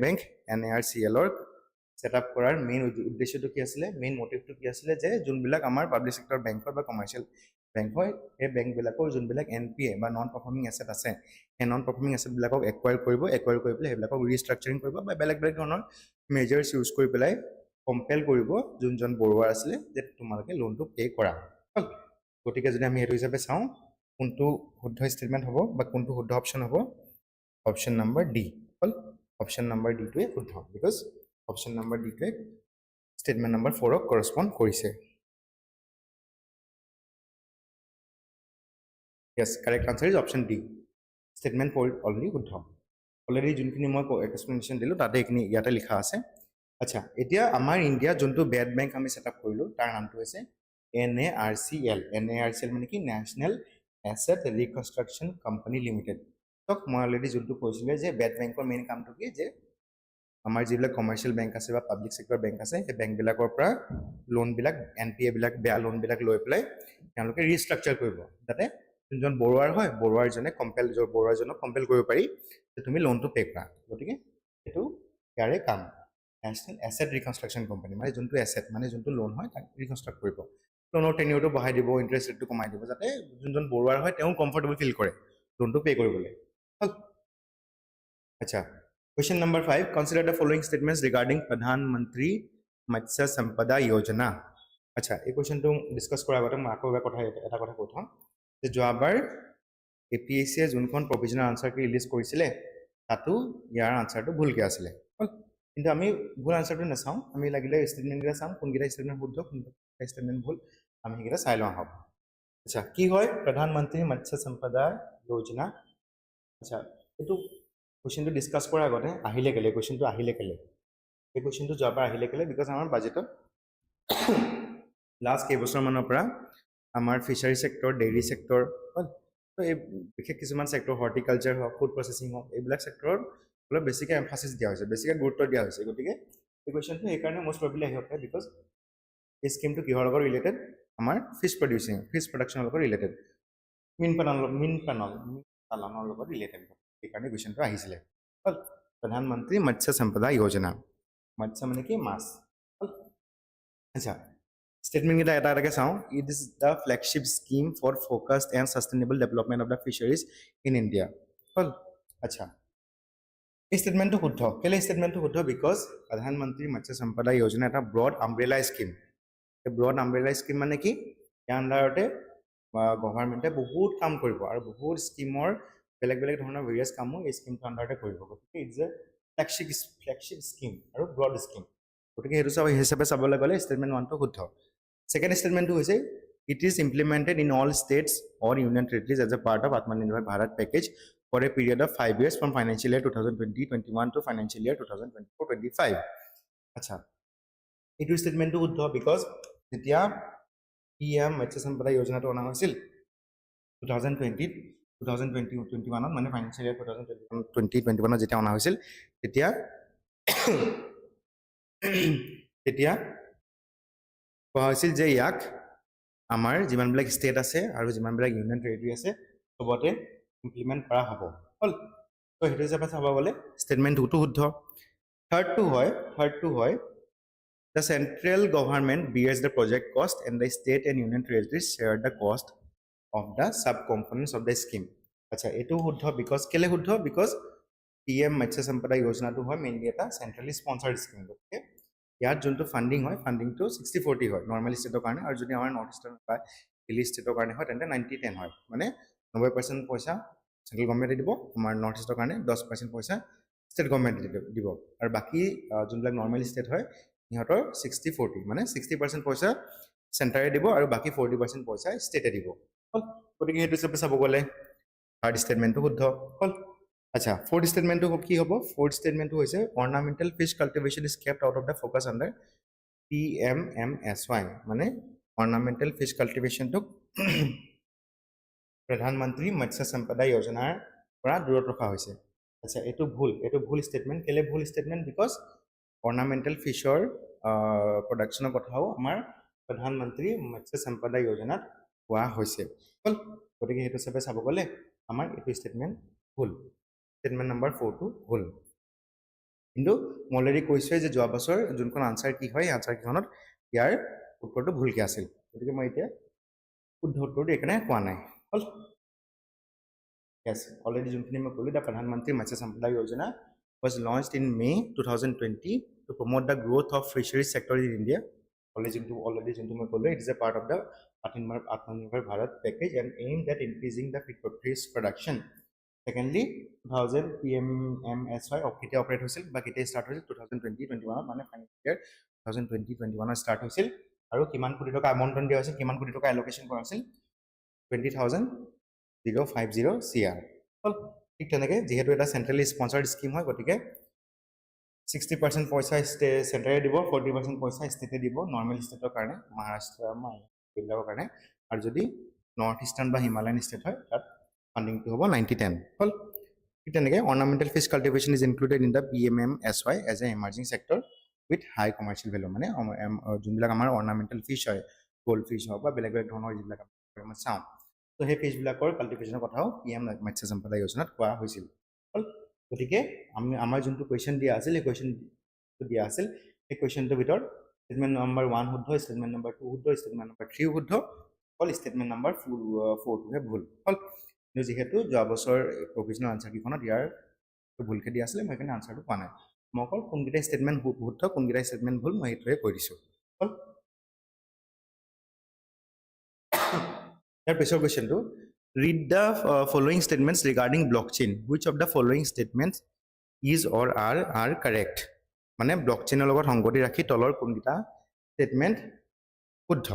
bank NARCL set up কৰাৰ মেইন উদ্দেশ্যটো কি আছিলে মেইন মোটিভটো কি আছিলে যে যোনবিলাক আমাৰ পাব্লিক ছেক্টৰ বেংকৰ বা কমাৰ্চিয়েল বেংক হয় এই বেংকবিলাকৰ যোনবিলাক NPA বা নন পাৰফৰ্মিং এছেট আছে সেই নন পাৰফৰ্মিং এছেটবিলাকক একুৱায়াৰ কৰি পেলাই সেইবিলাকক ৰিষ্ট্ৰাকচাৰিং কৰিব বা বেলেগ ধৰণৰ মেজাৰ্ছ ইউজ কৰি পেলাই কম্পেল কৰিব যোনজন বৰুৱাৰ আছিলে যে তোমালোকে লোনটো পে' কৰা গতিকে যদি আমি সেইটো হিচাপে চাওঁ কোনটো শুদ্ধ ষ্টেটমেণ্ট হ'ব বা কোনটো শুদ্ধ অপশ্যন হ'ব অপশ্যন নম্বৰ ডি হ'ল অপশ্যন নম্বৰ ডি টোৱে শুদ্ধ বিকজ অপশ্যন নম্বৰ ডি টোৱে ষ্টেটমেণ্ট নম্বৰ 4ক কৰস্পণ্ড কৰিছে yes correct answer is option D statement 4 already শুদ্ধ অলৰেডি যোনখিনি মই এক্সপ্লেনেশ্যন দিলোঁ তাতে এইখিনি ইয়াতে লিখা আছে আচ্ছা এতিয়া আমাৰ ইণ্ডিয়া যোনটো বেড বেংক আমি ছেটআপ কৰিলোঁ তাৰ নামটো হৈছে NARCL NARCL মানে কি নেশ্যনেল এছেট ৰিকনষ্ট্ৰাকশ্যন কোম্পানী লিমিটেড তক মই অলৰেডি যোনটো কৈছিলোঁ যে বেড বেংকৰ মেইন কামটো কি যে আমাৰ যিবিলাক কমাৰ্চিয়েল বেংক আছে বা পাব্লিক সেক্টৰ বেংক আছে সেই বেংকবিলাকৰ পৰা লোনবিলাক NPA বিলাক বেয়া লোনবিলাক লৈ পেলাই তেওঁলোকে ৰিষ্ট্ৰাকচাৰ কৰিব যাতে যোনজন বৰুৱাৰ হয় বৰুৱাৰজনে বৰুৱাৰজনক কম্পেল কৰিব পাৰি যে তুমি লোনটো পে' কৰা গতিকে এইটো ইয়াৰে কাম নেশ্যনেল এছেট ৰিকনষ্ট্ৰাকশ্যন কোম্পানী মানে যোনটো এছেট মানে যোনটো লোন হয় তাক ৰিকনষ্ট্ৰাক্ট কৰিব লোনৰ টেনিয়ৰটো বঢ়াই দিব ইণ্টাৰেষ্ট ৰেটটো কমাই দিব যাতে যোনজন বৰুৱাৰ হয় তেওঁ কমফৰ্টেবল ফিল কৰে লোনটো পে' কৰিবলৈ হ'ল আচ্ছা question number 5 consider the following statements regarding Pradhan Mantri Matsya Sampada Yojana আচ্ছা এই কোৱেশ্চনটো ডিসকাস কৰাৰ আগতে মই আকৌ এটা কথা কৈ থম যে যোৱাবাৰ APSC যোনখন প্ৰভিজনাল আনসাৰ কি ৰিলিজ কৰিছিলে তাতো ইয়াৰ আনসাৰটো ভুলকৈ আছিলে কিন্তু আমি ভুল আনসাৰটো নাচাওঁ আমি লাগিলে ষ্টেটমেণ্টকেইটা চাম কোনকেইটা ষ্টেটমেণ্ট শুদ্ধ কোনকেইটা ষ্টেটমেণ্ট ভুল আমি সেইকেইটা চাই লওঁ আহক আচ্ছা কি হয় প্ৰধানমন্ত্ৰী মৎস্য সম্পদা যোজনা আচ্ছা এইটো কোৱেশ্চনটো ডিসকাস কৰাৰ আগতে আহিলে কেলে কোৱেশ্চনটো আহিলে কেলে এই কোৱেশ্চনটো যোৱাবাৰ আহিলে কেলে বিকজ আমাৰ বাজেটত লাষ্ট কেইবছৰমানৰ পৰা আমাৰ ফিচাৰী সেক্টৰ ডেইৰী সেক্টৰ তো এই বিশেষ কিছুমান সেক্টৰ হৰ্টিকালচাৰ হওক ফুড প্ৰসেছিং হওক এইবিলাক সেক্টৰত অলপ বেছিকৈ এমফাচিছ দিয়া হৈছে বেছিকৈ গুৰুত্ব দিয়া হৈছে গতিকে এই কুৱেশ্যনটো সেইকাৰণে মষ্ট প্ৰবেবলি আহিব পাৰে বিকজ এই স্কিমটো কিহৰ লগত ৰিলেটেড আমাৰ ফিছ প্ৰডাকশ্যনৰ লগত ৰিলেটেড মীন পালনৰ লগত ৰিলেটেড সেইকাৰণে কুৱেশ্যনটো আহিছিলে হ'ল প্ৰধানমন্ত্ৰী মৎস্য সম্পদা যোজনা মৎস্য মানে কি মাছ হ'ল আচ্ছা statement kita eta eta চাওঁ it is the flagship scheme for focused and sustainable development of the fisheries in India হল আচ্ছা এই স্টেটমেন্টটো শুদ্ধ কেলে স্টেটমেন্টটো শুদ্ধ বিকজ প্ৰধানমন্ত্ৰী মৎস্য সম্পদা যোজনা এটা ব্ৰড আমব্ৰেলা স্কিম এই ব্ৰড আমব্ৰেলা স্কিম মানে কি ইয়াৰ আণ্ডাৰতে গভৰ্ণমেণ্টে বহুত কাম কৰিব আৰু বহুত স্কিমৰ বেলেগ বেলেগ ধৰণৰ ভেৰিয়াছ কামো এই স্কিমটোৰ আণ্ডাৰতে কৰিব গতিকে ইটছ এ ফ্লেগশ্বিপ স্কিম আৰু ব্ৰড স্কিম গতিকে সেইটো চাব হিচাপে চাবলৈ গ'লে ষ্টেটমেণ্ট 1টো শুদ্ধ Second statement to say it is implemented in all states or union territories as a part of Atmanirbhar Bharat package for a period of 5 years from financial year 2020-21 to financial year 2024-25. Acha. It is statement to Uddha because Nitya PM Matsya Sampada Yojana to Anahasil 2020-21 মানে financial year 2021 যেতিয়া অনা হৈছিল তেতিয়া কোৱা হৈছিল যে ইয়াক আমাৰ যিমানবিলাক ষ্টেট আছে আৰু যিমানবিলাক ইউনিয়ন টেৰিটৰি আছে সবতে ইমপ্লিমেণ্ট কৰা হ'ব হ'ল তো সেইটো হিচাপে চাব গ'লে ষ্টেটমেণ্ট 2টো শুদ্ধ থাৰ্ডটো হয় the central government bears the project cost and the state and union territories share the cost of the sub components of the scheme আচ্ছা এইটো শুদ্ধ বিকজ কেলে শুদ্ধ বিকজ PM মৎস্য সম্পদা যোজনাটো হয় মেইনলি এটা চেন্ট্ৰেলি স্পন্সৰ্ড স্কিম গতিকে ইয়াত যোনটো ফাণ্ডিং হয় ফাণ্ডিংটো 60-40 হয় নৰ্মেল ষ্টেটৰ কাৰণে আৰু যদি আমাৰ নৰ্থ ইষ্টাৰ্ণ বা দিল্লী ষ্টেটৰ কাৰণে হয় তেন্তে 90-10 হয় মানে 90% পইচা চেণ্ট্ৰেল গভৰ্ণমেণ্টে দিব আমাৰ নৰ্থ ইষ্টৰ কাৰণে 10% পইচা ষ্টেট গভৰ্ণমেণ্টে দিব আৰু বাকী যোনবিলাক নৰ্মেল ষ্টেট হয় সিহঁতৰ 60-40 মানে 60% পইচা চেণ্টাৰে দিব আৰু বাকী 40% পইচা ষ্টেটে দিব হ'ল গতিকে সেইটো হিচাপে চাব গ'লে থাৰ্ড ষ্টেটমেণ্টটো শুদ্ধ হ'ল আচ্ছা ফোর্থ স্টেটমেন্ট তো কি হবো ফোর্থ স্টেটমেন্ট তো হইছে ornamental fish cultivation is kept out of the focus under PMMSY মানে অর্নামেন্টাল ফিশ কাল্টিভেশন তো প্ৰধানমন্ত্ৰী মৎস্য সম্পদা যোজনাৰ পৰা দূৰত ৰখা হৈছে আচ্ছা এইটো ভুল স্টেটমেন্ট কেলে ভুল স্টেটমেন্ট বিকজ অৰ্নামেন্টাল ফিশৰ প্ৰডাকশ্যনৰ কথাও আমাৰ প্ৰধানমন্ত্ৰী মৎস্য সম্পদা যোজনাত কোৱা হৈছে হ'ল গতিকে সেইটো হিচাপে চাব গ'লে আমাৰ এইটো স্টেটমেন্ট ভুল statement number 4 to ভুল কিন্তু মই অলৰেডি কৈছোৱে যে যোৱা বছৰ যোনখন আনসাৰ কি হয় আনসাৰ কিখনত ইয়াৰ উত্তৰটো ভুলকৈ আছিল গতিকে মই এতিয়া শুদ্ধ উত্তৰটো এখানে কোৱা নাই হল yes অলৰেডি যোনখিনি মই ক'লো দা প্ৰধানমন্ত্ৰী মৎস্য সম্পদা যোজনা was launched in May 2020 to promote the growth of fisheries sector in India already যোনটো মই ক'লো it is a part of the Atmanirbhar Bharat package and aimed at increasing the fish production secondly 2000 PMMSY কেতিয়া operate হৈছিল বা কেতিয়া start হৈছিল 2020-21 মানে financial ইয়াৰ 2020-21 start হৈছিল আৰু কিমান কোটি টকা আমন্ত্ৰণ দিয়া হৈছিল কিমান কোটি টকা এলোকেশ্যন কৰা হৈছিল 20,050 CR হল ঠিক তেনেকৈ যিহেতু এটা চেন্ট্ৰেলি স্পন্সৰ্ড স্কিম হয় গতিকে 60% পইচা চেন্টাৰে দিব 40% পইচা ষ্টেটে দিব নৰ্মেল ষ্টেটৰ কাৰণে মহাৰাষ্ট্ৰ এইবিলাকৰ কাৰণে আৰু যদি নৰ্থ ইষ্টাৰ্ণ বা হিমালয়ান ষ্টেট হয় তাত ফান্ডিংটো হ'ব 90-10 হল ঠিক তেনেকৈ ornamental fish cultivation is included in the PMMSY as a emerging sector with high commercial value মানে যোনবিলাক আমাৰ অৰ্নামেণ্টেল ফিছ হয় গ'ল্ড ফিছ হওক বা বেলেগ বেলেগ ধৰণৰ যিবিলাক আমি চাওঁ তো সেই ফিছবিলাকৰ কাল্টিভেশ্যনৰ কথাও PM মাৎস্য সম্পদা যোজনাত কোৱা হৈছিল হল গতিকে আমাৰ যোনটো কুৱেশ্যন দিয়া আছিল এই কুৱেশ্যনটো দিয়া আছিল সেই কুৱেশ্যনটোৰ ভিতৰত ষ্টেটমেণ্ট নম্বৰ 1 শুদ্ধ ষ্টেটমেণ্ট নম্বৰ 2 শুদ্ধ ষ্টেটমেণ্ট নম্বৰ 3 শুদ্ধ হল ষ্টেটমেণ্ট নম্বৰ 4 টোহে ভুল হল কিন্তু যিহেতু যোৱা বছৰ প্ৰভিজনেল আনচাৰ কেইখনত ইয়াৰ ভুলকৈ দিয়া আছিলে মই সেইকাৰণে আনচাৰটো পোৱা নাই মই অকল কোনকেইটা ষ্টেটমেণ্ট শুদ্ধ কোনকেইটা ষ্টেটমেণ্ট ভুল মই সেইটোৱে কৈ দিছোঁ হল ইয়াৰ পিছৰ কুৱেশ্যনটো read the following statements regarding blockchain which of the following statements is or are correct মানে ব্লকচেইনৰ লগত সংগতি ৰাখি তলৰ কোনকেইটা ষ্টেটমেণ্ট শুদ্ধ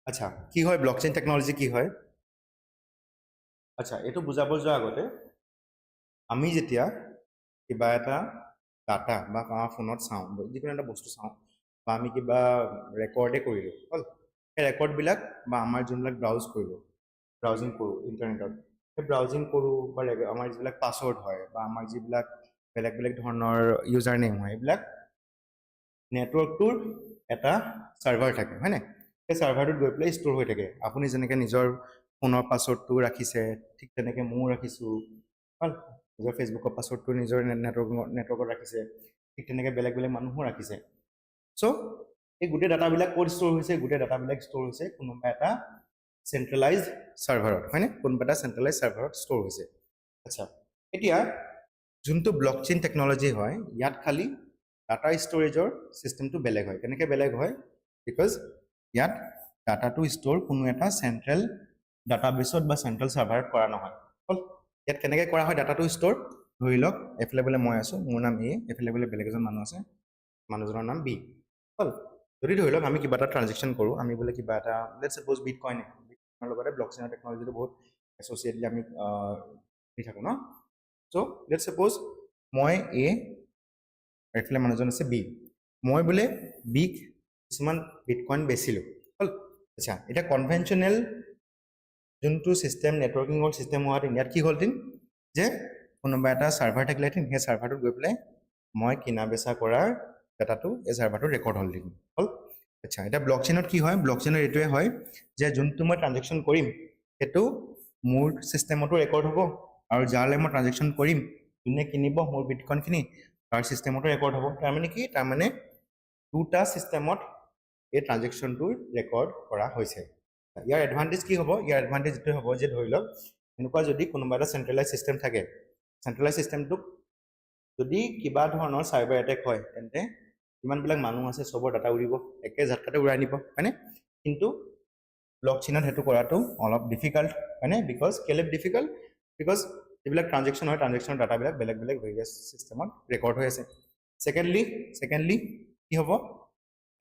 আচ্ছা কি হয় ব্লকচেইন টেকনলজি কি হয় আচ্ছা এইটো বুজাব যোৱাৰ আগতে আমি যেতিয়া কিবা এটা ডাটা বা আমাৰ ফোনত চাওঁ যিকোনো এটা বস্তু চাওঁ বা আমি কিবা ৰেকৰ্ডে কৰিলোঁ হ'ল সেই ৰেকৰ্ডবিলাক বা আমাৰ যোনবিলাক ব্ৰাউজিং কৰোঁ ইণ্টাৰনেটত সেই ব্ৰাউজিং কৰোঁ বা আমাৰ যিবিলাক পাছৱৰ্ড হয় বা আমাৰ যিবিলাক বেলেগ বেলেগ ধৰণৰ ইউজাৰ নেম হয় এইবিলাক নেটৱৰ্কটোৰ এটা ছাৰ্ভাৰ থাকে হয়নে সেই ছাৰ্ভাৰটোত গৈ পেলাই ষ্ট'ৰ হৈ থাকে আপুনি যেনেকৈ নিজৰ ফোনৰ পাছৱৰ্ডটো ৰাখিছে ঠিক তেনেকৈ ময়ো ৰাখিছোঁ হ'ল নিজৰ ফেচবুকৰ পাছৱৰ্ডটো নিজৰ নেটৱৰ্কত ৰাখিছে ঠিক তেনেকৈ বেলেগ বেলেগ মানুহো ৰাখিছে চ' এই গোটেই ডাটাবিলাক ক'ত ষ্ট'ৰ হৈছে গোটেই ডাটাবিলাক ষ্ট'ৰ হৈছে কোনোবা এটা চেণ্ট্ৰেলাইজ ছাৰ্ভাৰত হয়নে কোনোবা এটা চেণ্ট্ৰেলাইজ ছাৰ্ভাৰত ষ্ট'ৰ হৈছে আচ্ছা এতিয়া যোনটো ব্লকচেইন টেকনলজি হয় ইয়াত খালি ডাটা ষ্ট'ৰেজৰ চিষ্টেমটো বেলেগ হয় কেনেকৈ বেলেগ হয় বিকজ ইয়াত ডাটাটো ষ্ট'ৰ কোনো এটা চেণ্ট্ৰেল ডাটাবেছত বা চেণ্ট্ৰেল ছাৰ্ভাৰত কৰা নহয় হ'ল ইয়াত কেনেকৈ কৰা হয় ডাটাটো ষ্ট'ৰ ধৰি লওক এফালে বোলে মই আছোঁ মোৰ নাম এ এফালে বোলে বেলেগ এজন মানুহ আছে মানুহজনৰ নাম বি হ'ল যদি ধৰি লওক আমি কিবা এটা ট্ৰানজেকশ্যন কৰোঁ আমি বোলে কিবা এটা লেটছ ছাপ'জ বিটকইনৰ লগতে ব্লকচেইনৰ টেকনলজিটো বহুত এছ'চিয়েটলি আমি দি থাকোঁ ন চ' লেটছ ছাপ'জ মই এ এইফালে মানুহজন আছে বি মই বোলে বিক কিছুমান বিটকইন বেচিলোঁ হ'ল আচ্ছা এতিয়া কনভেনশ্যনেল যোনটো চিষ্টেম নেটৱৰ্কিঙৰ চিষ্টেম হোৱাহেঁতেন ইয়াত কি হ'লহেঁতেন যে কোনোবা এটা ছাৰ্ভাৰ থাকিলেহেঁতেন সেই ছাৰ্ভাৰটোত গৈ পেলাই মই কিনা বেচা কৰাৰ ডাটাটো এই ছাৰ্ভাৰটোত ৰেকৰ্ড হ'লহেঁতেন হ'ল আচ্ছা এতিয়া ব্লকচেইনত কি হয় ব্লকচেইনত এইটোৱে হয় যে যোনটো মই ট্ৰানজেকশ্যন কৰিম সেইটো মোৰ ছিষ্টেমতো ৰেকৰ্ড হ'ব আৰু যাৰলৈ মই ট্ৰানজেকশ্যন কৰিম যোনে কিনিব মোৰ বিটকইনখিনি তাৰ ছিষ্টেমতো ৰেকৰ্ড হ'ব তাৰমানে কি তাৰমানে দুটা ছিষ্টেমত এই ট্ৰানজেকশ্যনটোৰ ৰেকৰ্ড কৰা হৈছে ইয়াৰ এডভান্টেজ কি হ'ব ইয়াৰ এডভান্টেজ এইটোৱে হ'ব যে ধৰি লওক এনেকুৱা যদি কোনোবা এটা চেণ্ট্ৰেলাইজ ছিষ্টেম থাকে চেণ্ট্ৰেলাইজ ছিষ্টেমটোক যদি কিবা ধৰণৰ চাইবাৰ এটেক হয় তেন্তে যিমানবিলাক মানুহ আছে চবৰ ডাটা উৰিব একে ঝাটকাতে উৰাই নিব হয়নে কিন্তু ব্লকচেইনত সেইটো কৰাটো অলপ ডিফিকাল্ট হয়নে বিকজ কেলে ডিফিকাল্ট বিকজ যিবিলাক ট্ৰানজেকশ্যন হয় ট্ৰানজেকশ্যনৰ ডাটাবিলাক বেলেগ বেলেগ ভেৰিয়াছ ছিষ্টেমত ৰেকৰ্ড হৈ আছে ছেকেণ্ডলি কি হ'ব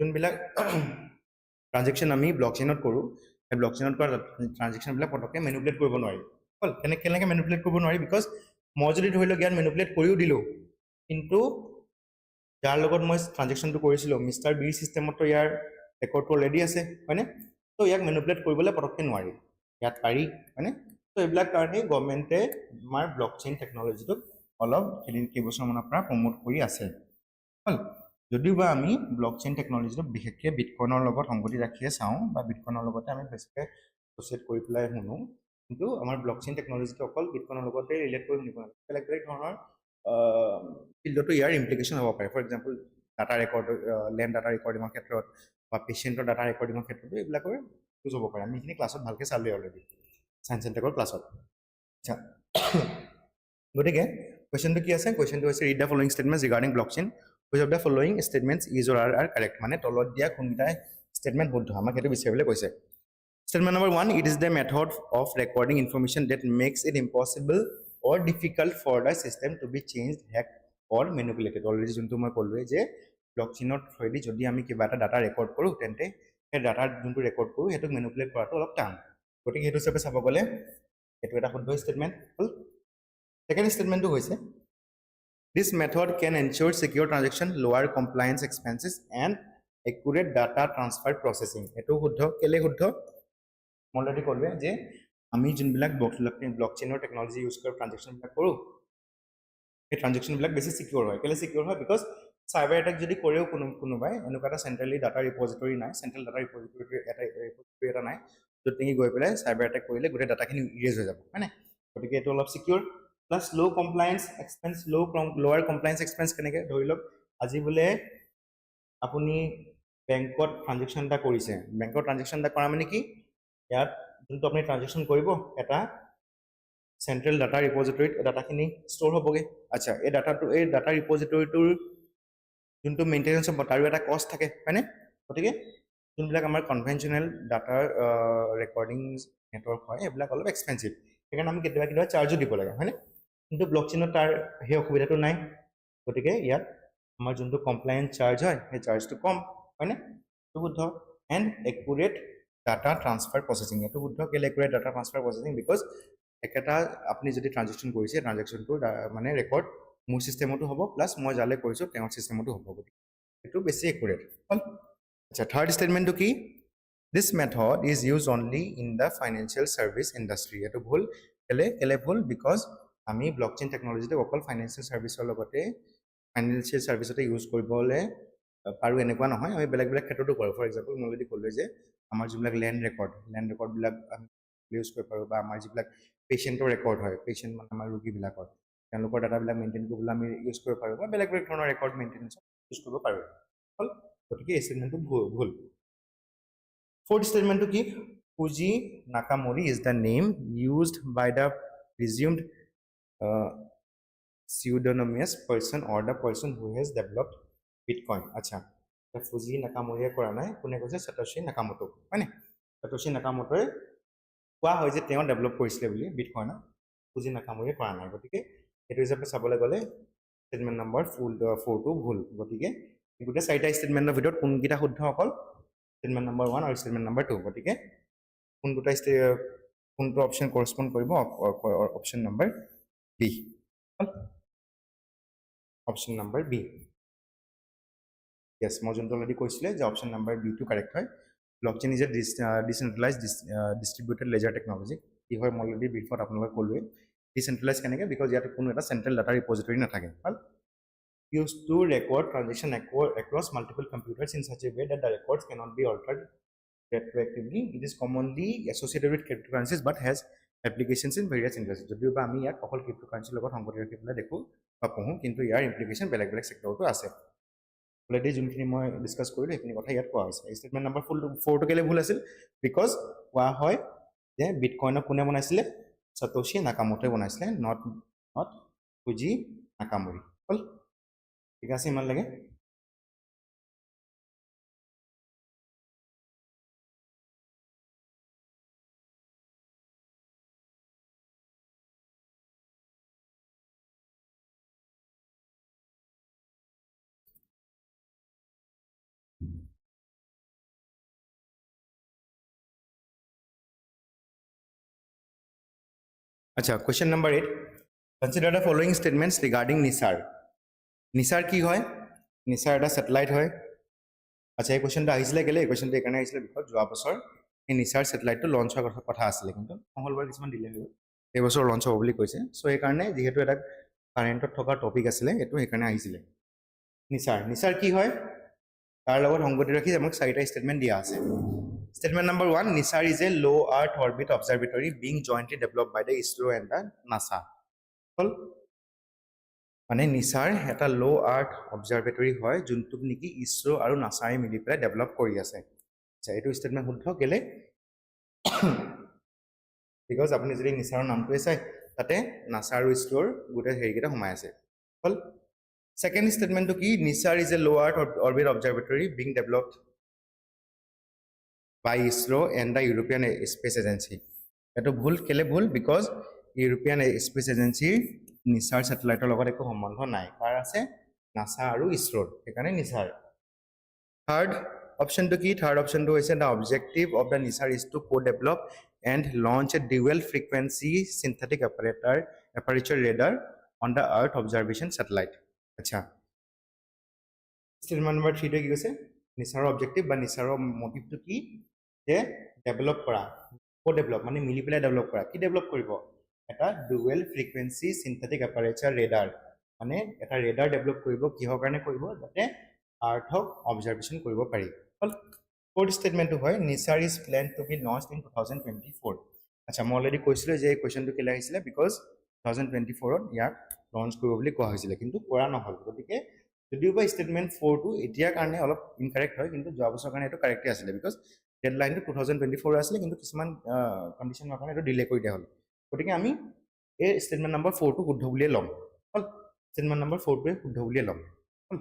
যোনবিলাক ট্ৰানজেকশ্যন আমি ব্লকচেইনত কৰোঁ সেই ব্লকচেইনত কৰা ট্ৰানজেকশ্যনবিলাক পটককৈ মেনুপুলেট কৰিব নোৱাৰি হ'ল কেনেকৈ মেনুপুলেট কৰিব নোৱাৰি বিকজ মই যদি ধৰি লওক ইয়াত মেনুপুলেট কৰিও দিলোঁ কিন্তু যাৰ লগত মই ট্ৰানজেকশ্যনটো কৰিছিলোঁ মিষ্টাৰ বিৰ ছিষ্টেমতো ইয়াৰ ৰেকৰ্ডটো অলৰেডি আছে হয়নে ত' ইয়াক মেনুপুলেট কৰিবলৈ পটককৈ নোৱাৰি ইয়াত পাৰি হয়নে ত' এইবিলাক কাৰণেই গভৰ্ণমেণ্টে আমাৰ ব্লকচেইন টেকনলজিটোক অলপ কেইবছৰমানৰ পৰা প্ৰমোট কৰি আছে হ'ল যদিও বা আমি ব্লকচেইন টেকনলজিটো বিশেষকৈ বিটকইনৰ লগত সংগতি ৰাখিয়ে চাওঁ বা বিটকইনৰ লগতে আমি বেছিকৈ এছ'চিয়েট কৰি পেলাই শুনো কিন্তু আমাৰ ব্লকচেইন টেকনলজিটো অকল বিটকইনৰ লগতে ৰিলেট কৰি শুনিব নালাগে বেলেগ বেলেগ ধৰণৰ ফিল্ডতো ইয়াৰ ইমপ্লিকেশ্যন হ'ব পাৰে for example data record and data ৰেকৰ্ডিঙৰ ক্ষেত্ৰত বা পেচেণ্টৰ ডাটা ৰেকৰ্ডিঙৰ ক্ষেত্ৰতো এইবিলাকৰ ইউজ হ'ব পাৰে আমি এইখিনি ক্লাছত ভালকৈ চালোৱে অলৰেডি চায়েন্স এণ্ড টেকৰ ক্লাছত আচ্ছা গতিকে কোৱেশ্চনটো কি আছে কোৱেশ্চনটো হৈছে read the following statements regarding blockchain which of the following statements is or are correct মানে তলত দিয়া কোনটা ষ্টেটমেণ্ট শুদ্ধ আমাক সেইটো বিচাৰিবলৈ কৈছে Statement number 1, it is the method of recording information that makes it impossible or difficult for the system to be changed, hacked or manipulated. Already juntu moi kolwe je blockchain through jodi ami kiba eta data record koru tente he data juntu record koru hetuk manipulate korato olop time. Gotike hetu sabe sabo gole hetu eta shuddho statement hol. Second statement to hoise this method can ensure secure transaction, lower compliance expenses and accurate data transfer processing. Hetu shuddho kele shuddho already ক'লোৱে যে আমি যোনবিলাক ব্লকচেইনৰ technology use কৰি ট্ৰানজেকশ্যনবিলাক কৰোঁ সেই ট্ৰানজেকশ্যনবিলাক বেছি secure হয় কেলে চিকিউৰ হয় বিকজ চাইবাৰ এটেক যদি কৰেও কোনোবাই এনেকুৱা এটা চেণ্ট্ৰেলি ডাটা ৰিপজিটৰী নাই চেণ্ট্ৰেল ডাটা ৰিপজিটৰী এটা নাই য'ত নেকি গৈ পেলাই চাইবাৰ এটেক কৰিলে গোটেই ডাটাখিনি ইৰেজ হৈ যাব হয়নে গতিকে এইটো অলপ চিকিউৰ প্লাছ ল' compliance expense lower compliance expense কেনেকৈ ধৰি লওক আজি বোলে আপুনি বেংকত ট্ৰানজেকশ্যন এটা কৰিছে বেংকত ট্ৰানজেকশ্যন এটা কৰা মানে কি ইয়াত যোনটো আপুনি ট্ৰানজেকশ্যন কৰিব এটা চেণ্ট্ৰেল ডাটা ৰিপজিটৰীত ডাটাখিনি ষ্ট'ৰ হ'বগৈ আচ্ছা এই ডাটা ৰিপজিটৰীটোৰ যোনটো মেইনটেনেঞ্চ হ'ব তাৰো এটা কষ্ট থাকে হয়নে গতিকে যোনবিলাক আমাৰ কনভেনশ্যনেল ডাটাৰ ৰেকৰ্ডিং নেটৱৰ্ক হয় এইবিলাক অলপ এক্সপেঞ্চিভ সেইকাৰণে আমি কেতিয়াবা চাৰ্জো দিব লাগে হয়নে কিন্তু ব্লকচেইনত তাৰ সেই অসুবিধাটো নাই গতিকে ইয়াত আমাৰ যোনটো কমপ্লায়েঞ্চ চাৰ্জ হয় সেই চাৰ্জটো কম হয়নে এইটো শুদ্ধ and accurate data transfer processing এটো শুদ্ধ কেলে accurate data transfer processing because একটা আপনি যদি ট্ৰানজেকশ্যন কৰিছে ট্ৰানজেকশ্যনটো মানে ৰেকৰ্ড মোৰ সিস্টেমটো হ'ব প্লাস মই জালে কৰিছো তেওঁৰ সিস্টেমটো হ'ব গতিকে এটো বেছি একুৰেট হল আচ্ছা থাৰ্ড স্টেটমেন্টটো কি this method is used only in the financial service industry এটো ভুল কেলে ভুল because আমি ব্লকচেইন টেকনলজিটো অকল ফাইনান্সিয়েল সাৰ্ভিসৰ লগতে ফাইনান্সিয়েল সাৰ্ভিসতে ইউজ কৰিবলে পাৰো এনেকুৱা নহয় আমি বেলেগ ক্ষেত্ৰতো কৰোঁ ফৰ এক্সাম্পল মই যদি ক'লো যে আমাৰ যিবিলাক ল্যান্ড ৰেকৰ্ডবিলাক আমি ইউজ কৰিব পাৰো বা আমাৰ যিবিলাক পেশেন্টৰ ৰেকৰ্ড হয় পেশেন্ট মানে আমাৰ ৰোগীবিলাকৰ তেওঁলোকৰ ডাটাবিলাক মেইনটেইন কৰিবলৈ আমি ইউজ কৰিব পাৰো বা বেলেগ ধৰণৰ ৰেকৰ্ড মেইনটেনেন্স ইউজ কৰিব পাৰো হল গতিকে এই স্টেটমেন্টটো ভুল ফোৰ্থ স্টেটমেন্টটো কি Fuji নাকামোৰি is the name used by the presumed pseudonymous person or the person who has developed Bitcoin আচ্ছা ফুজি নাকামোৰিয়ে কৰা নাই কোনে কৈছে সতোশি নাকামোটো হয়নে সতোশি নাকামোটোৱে কোৱা হয় যে তেওঁ ডেভেলপ কৰিছিলে বুলি বিটকয়েন ফুজি নাকামোৰিয়ে কৰা নাই গতিকে এটো হিচাপে চাবলৈ গ'লে স্টেটমেন্ট নম্বৰ 4 টো ভুল গতিকে এইগুটা চাৰিটা স্টেটমেন্টৰ ভিতৰত কোনকিটা শুদ্ধ অকল স্টেটমেন্ট নম্বৰ 1 আৰু স্টেটমেন্ট নম্বৰ 2 গতিকে কোনটো অপচন কৰেসপন্ড কৰিব option number B option number B yes মই যোনটো অলৰেডি কৈছিলে যে অপচন নম্বৰ বি টো কাৰেক্ট হয় blockchain is a decentralised distributed ledger technology কি হয় মই অলৰেডি বিফত আপোনালোকক ক'লোৱে ডিসেন্ট্ৰেলাইজ কেনেকৈ বিকজ ইয়াত কোনো এটা চেন্ট্ৰেল ডাটা ৰিপজিটৰী নাথাকে ভাল used to record transaction across multiple computers in such a way that the records cannot be altered retroactively it is commonly associated with cryptocurrencies but has applications in various industries যদিও বা আমি ইয়াত অকল cryptocurrency লগত সংগতি ৰাখিবলৈ দেখো বা পঢ়ো কিন্তু ইয়াৰ ইমপ্লিকেশন বেলেগ সেক্টৰটো আছে অলৰেডি যোনখিনি মই ডিসকাস কৰিলো এইখিনি কথা ইয়াত কোৱা হৈছে স্টেটমেন্ট নম্বৰ 4 টো কেলে ভুল আছিল বিকজ কোৱা হয় যে বিটকয়েনক কোনে বনাইছিলে সতোশি নাকামোটোৱে বনাইছিলে নট ফুজি নাকামোৰি হল ঠিক আছে ইমান লাগে আচ্ছা question number 8 consider the following statements regarding NISAR NISAR কি হয় NISAR এটা স্যাটেলাইট হয় আচ্ছা এই কোৱেশ্চনটা আহিছিলে কেলে এই কোৱেশ্চনটা একাৰণে আহিছিলে বিকজ যোৱা বছৰ এই NISAR স্যাটেলাইটটো লঞ্চ হোৱাৰ কথা আছিলে কিন্তু মঙ্গলবাৰ কিছুমান ডিলে হৈ গ'ল এই বছৰ লঞ্চ হ'ব বুলি কৈছে সো এই কাৰণে যেহেতু এটা কাৰেন্টত থকা টপিক আছিলে এটো একাৰণে আহিছিলে NISAR কি হয় তাৰ লগত সংগতি ৰাখি আমাক চাৰিটা স্টেটমেন্ট দিয়া আছে Statement number 1, NISAR is a low Earth orbit observatory being jointly developed by the ISRO and the NASA. Well, মানে NISAR এটা low Earth observatory হয় যোনটো নেকি ISRO আৰু NASA মিলি পেলাই ডেভেলপ কৰি আছে আচ্ছা এইটো স্টেটমেন্ট শুদ্ধ কেলে বিকজ আপুনি যদি NISAR নামটোৱে চাই তাতে নাসা আৰু ইছৰোৰ গোটেই হেৰিকেইটা সোমাই আছে হল সেকেন্ড স্টেটমেন্টটো কি নিসাৰ is a low earth orbit observatory being developed by ISRO and the European Space Agency. এটো ভুল কেলে ভুল বিকজ ইউৰোপিয়ান স্পেচ এজেন্সিৰ নিসাৰ স্যাটেলাইটৰ লগত একো সম্বন্ধ নাই কাৰ আছে নাসা আৰু ইছৰোৰ সেইকাৰণে নিসাৰ থাৰ্ড অপশনটো কি থাৰ্ড অপশনটো হৈছে the objective of the NISAR is to co-develop and launch a dual frequency synthetic aperture radar on the earth observation satellite আচ্ছা স্টেটমেন্ট নম্বৰ 3 টো কি কৈছে নিসাৰৰ অবজেক্টিভ বা নিসাৰৰ মোটিভটো কি যে ডেভেলপ কৰা কো ডেভেলপ মানে মিলি পেলাই ডেভেলপ কৰা কি ডেভেলপ কৰিব এটা dual frequency synthetic aperture radar মানে এটা ৰেডাৰ ডেভেলপ কৰিব কিহৰ কাৰণে কৰিব যাতে আৰ্থক অবজাৰভেচন কৰিব পাৰি হল ফৰ্থ স্টেটমেন্টটো হয় NISAR is plan to be launched in 2024 আচ্ছা মই অলৰেডি কৈছিলো যে এই কোৱেশ্চনটো কেলে আহিছিলে বিকজ 2024 ত ইয়াক লঞ্চ কৰিব বুলি কোৱা হৈছিলে কিন্তু কৰা নহল গতিকে যদিও বা স্টেটমেন্ট 4 টো এতিয়াৰ কাৰণে অলপ ইনকাৰেক্ট হয় কিন্তু যোৱা বছৰ কাৰণে এটো কাৰেক্টলি আছিলে বিকজ ডেডলাইনটো 2024 আছিলে কিন্তু কিছুমান কন্ডিশনৰ কাৰণে এটো ডিলে কৰি দিয়া হল গতিকে আমি এই স্টেটমেন্ট নম্বৰ 4 টো শুদ্ধ বুলিয়ে লম হল স্টেটমেন্ট নম্বৰ 4 টো শুদ্ধ বুলিয়ে লম হল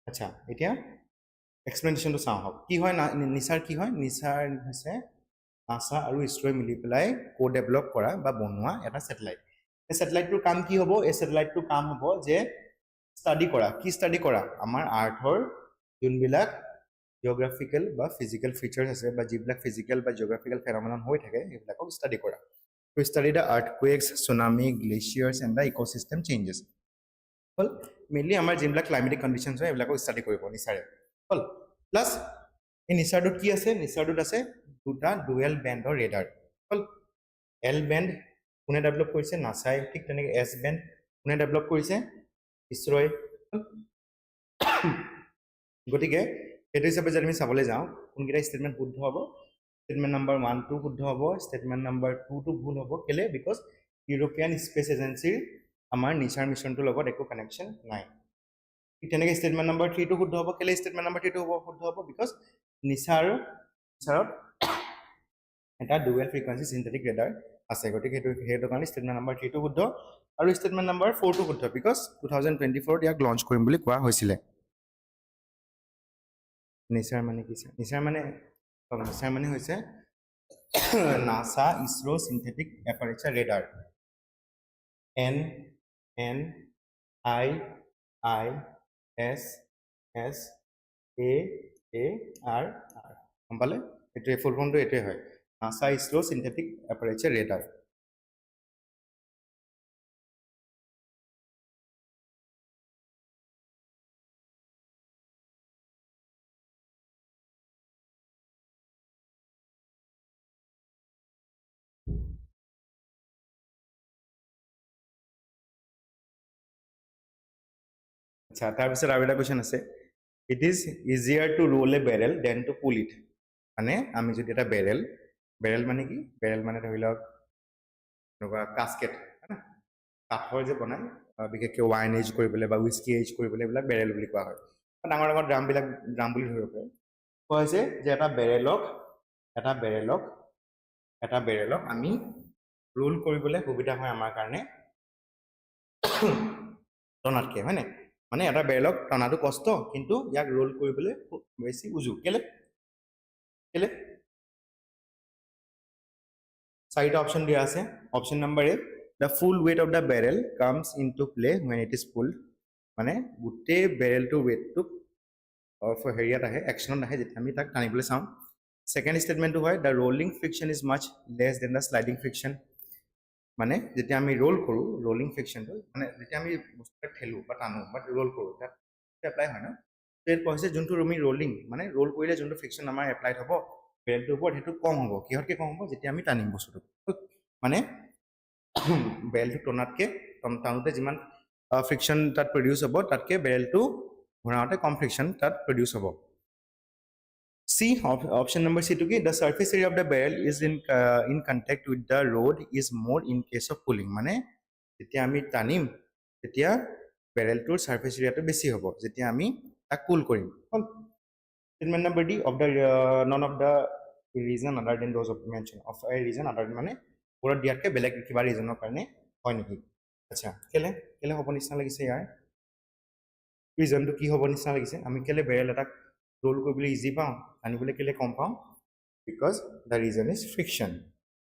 আচ্ছা এতিয়া এক্সপ্লেনেশনটো চাও হক কি হয় নিসাৰ কি হয় নিসাৰ হৈছে নাসা আৰু ইছৰোৱে মিলি পেলাই কো ডেভেলপ কৰা বা বনোৱা এটা স্যাটেলাইট এই স্যাটেলাইটটোৰ কাম কি হ'ব এই স্যাটেলাইটটোৰ কাম হ'ব যে স্টাডি কৰা কি স্টাডি কৰা আমাৰ আৰ্থৰ যোনবিলাক জিওগ্ৰাফিক্যাল বা ফিজিক্যাল ফিচাৰ্স আছে বা যিবিলাক ফিজিক্যাল বা জিওগ্ৰাফিক্যাল ফেনোমেনন হৈ থাকে এইবিলাকক স্টাডি কৰা to study the earthquakes tsunami glaciers and the ecosystem changes hall mainly আমাৰ যিবিলাক ক্লাইমেটিক কন্ডিশনস হয় এইবিলাকক স্টাডি কৰিব নিসাৰে হল প্লাস এই নিসাৰটো কি আছে নিসাৰটোত আছে দুটা ডুৱেল বেণ্ডৰ ৰেডাৰ হল এল বেণ্ড কোনে ডেভেলপ কৰিছে নাসাই ঠিক তেনেকৈ এছ বেণ্ড কোনে ডেভেলপ কৰিছে ইছৰোই গতিকে এটো হিচাপে যদি আমি চাবলৈ যাওঁ কোনকেইটা স্টেটমেন্ট শুদ্ধ হ'ব স্টেটমেন্ট নম্বৰ 1 2 শুদ্ধ হ'ব স্টেটমেন্ট নম্বৰ 2 টো ভুল হ'ব কেলে বিকজ ইউৰোপিয়ান স্পেচ এজেন্সিৰ আমাৰ নিসাৰ মিশনটোৰ লগত একো কানেকশন নাই ঠিক তেনেকৈ স্টেটমেন্ট নম্বৰ 3 টো শুদ্ধ হ'ব কেলে স্টেটমেন্ট নম্বৰ 3 টো শুদ্ধ হ'ব বিকজ নিসাৰত এটা ডুৱেল ফ্ৰিকুৱেন্সি সিন্থেটিক ৰেডাৰ আছে গতিকে হেতু কাৰণে স্টেটমেন্ট নম্বৰ 3 টো শুদ্ধ আৰু স্টেটমেন্ট নম্বৰ 4 টো শুদ্ধ বিকজ 2024 ত ইয়াক লঞ্চ কৰিম বুলি কোৱা হৈছিল নিসাৰ মানে কি নিসাৰ মানে হৈছে NASA ISRO synthetic aperture radar N I S A R সম্পালে এটো ফুল ফৰ্মটো এটোই হয় NASA ISRO synthetic aperture radar আচ্ছা তাৰপিছত আৰু এটা কোৱেশ্চন আছে it is easier to roll a barrel than to pull it মানে আমি যদি এটা বেৰেল মানে কি বেৰেল মানে ধৰি লওক এনেকুৱা কাস্কেট কাঠৰ যে বনায় বিশেষকৈ ওৱাইন এজ কৰিবলৈ বা উইস্কি এজ কৰিবলৈ এইবিলাক বেৰেল বুলি কোৱা হয় ডাঙৰ ডাঙৰ ড্ৰাম বুলি ধৰিব পাৰি কোৱা হৈছে যে এটা বেৰেলক আমি ৰোল কৰিবলৈ সুবিধা হয় আমাৰ কাৰণে টনাতকে হয় নাই মানে এটা বেৰেলক টনাটো কষ্ট কিন্তু ইয়াক ৰোল কৰিবলৈ বেছি উজু কেলে চাৰিটা অপশন দিয়া আছে option number A the full weight of the barrel comes into play when it is pulled মানে গুটে বেৰেলটো weight অফ হেৰিয়াত আহে একশনত আহে যেতিয়া আমি তাক টানিবলৈ চাওঁ সেকেন্ড স্টেটমেন্টটো হয় the rolling friction is much less than the sliding friction মানে যেতিয়া আমি ৰোল কৰো ৰোলিং ফ্ৰিকশনটো মানে যেতিয়া আমি বস্তুটা ঠেলু বা টানো বা ৰোল কৰো তাত এপ্লাই হয় না তেৰ কৈছে যোনটো আমি ৰোলিং মানে ৰোল কৰিলে যোনটো ফ্ৰিকশন আমাৰ এপ্লাই হ'ব বেৰেলটোৰ ওপৰত হেতু কম হ'ব কিহতকে কম হ'ব যেতিয়া আমি টানিম বস্তুটো মানে বেৰেলটো টানোতে যিমান ফ্ৰিকশন তাত প্ৰডিউস হ'ব তাতকে বেৰেলটো ঘূৰাওতে কম ফ্ৰিকশন তাত প্ৰডিউস হ'ব C option number C to get the surface area of the barrel is in contact with the road is more in case of pulling মানে যেতিয়া আমি টানিম তেতিয়া বেৰেলটোৰ সাৰফেস এৰিয়াটো বেশি হ'ব যেতিয়া আমি তাক পুল কৰিম statement number D of the none of the reason other than those of mention of a reason other মানে ওপৰত দিয়াতকৈ বেলেগ কিবা ৰিজনৰ কাৰণে হয় নেকি আচ্ছা কেলে কেলে হ'ব নিচিনা লাগিছে ইয়াৰ ৰিজনটো কি হ'ব নিচিনা লাগিছে আমি কেলে বেৰেল এটাক ৰোল কৰিবলৈ ইজি পাওঁ আনিবলৈ কেলে কম পাওঁ because the reason is friction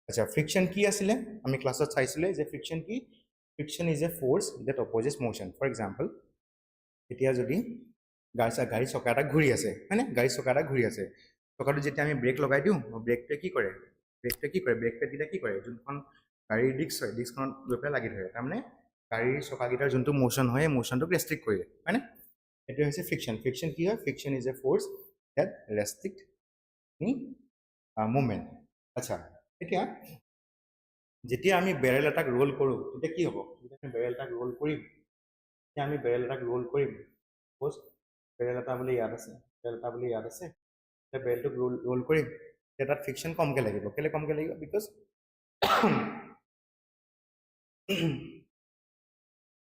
আচ্ছা ফ্ৰিকশ্যন কি আছিলে আমি ক্লাছত চাইছিলে যে ফ্ৰিকশ্যন কি friction is a force that opposes motion for example এতিয়া যদি গাড়ী চকা এটা ঘূৰি আছে হয়নে গাড়ী চকা এটা ঘূৰি আছে চকাটো যেতিয়া আমি ব্ৰেক লগাই দিওঁ ব্ৰেকটোৱে কি কৰে ব্ৰেকটোৱে দিলে কি কৰে যোনখন গাড়ীৰ ডিস্ক হয় ডিস্কখনত গৈ পেলাই লাগি ধৰে তাৰমানে গাড়ীৰ চকাকেইটাৰ যোনটো মোশ্যন হয় এই মোশ্যনটোক ৰেষ্ট্ৰিক্ট কৰি দিয়ে হয়নে এইটো হৈছে ফ্ৰিকশ্যন ফ্ৰিকশ্যন কি হয় friction is a force that restrict movement আচ্ছা এতিয়া যেতিয়া আমি বেৰেল এটাক ৰোল কৰোঁ তেতিয়া কি হ'ব যেতিয়া আমি বেৰেল এটাক ৰোল কৰিম তেতিয়া আমি বেৰেল এটাক ৰোল কৰিম সাপ'জ বেৰেল এটা বোলে ইয়াত আছে বেৰেল এটা বোলে ইয়াত আছে তেতিয়া বেৰেলটোক ৰোল কৰিম তেতিয়া তাত ফ্ৰিকশ্যন কমকৈ লাগিব কেলৈ কমকৈ লাগিব because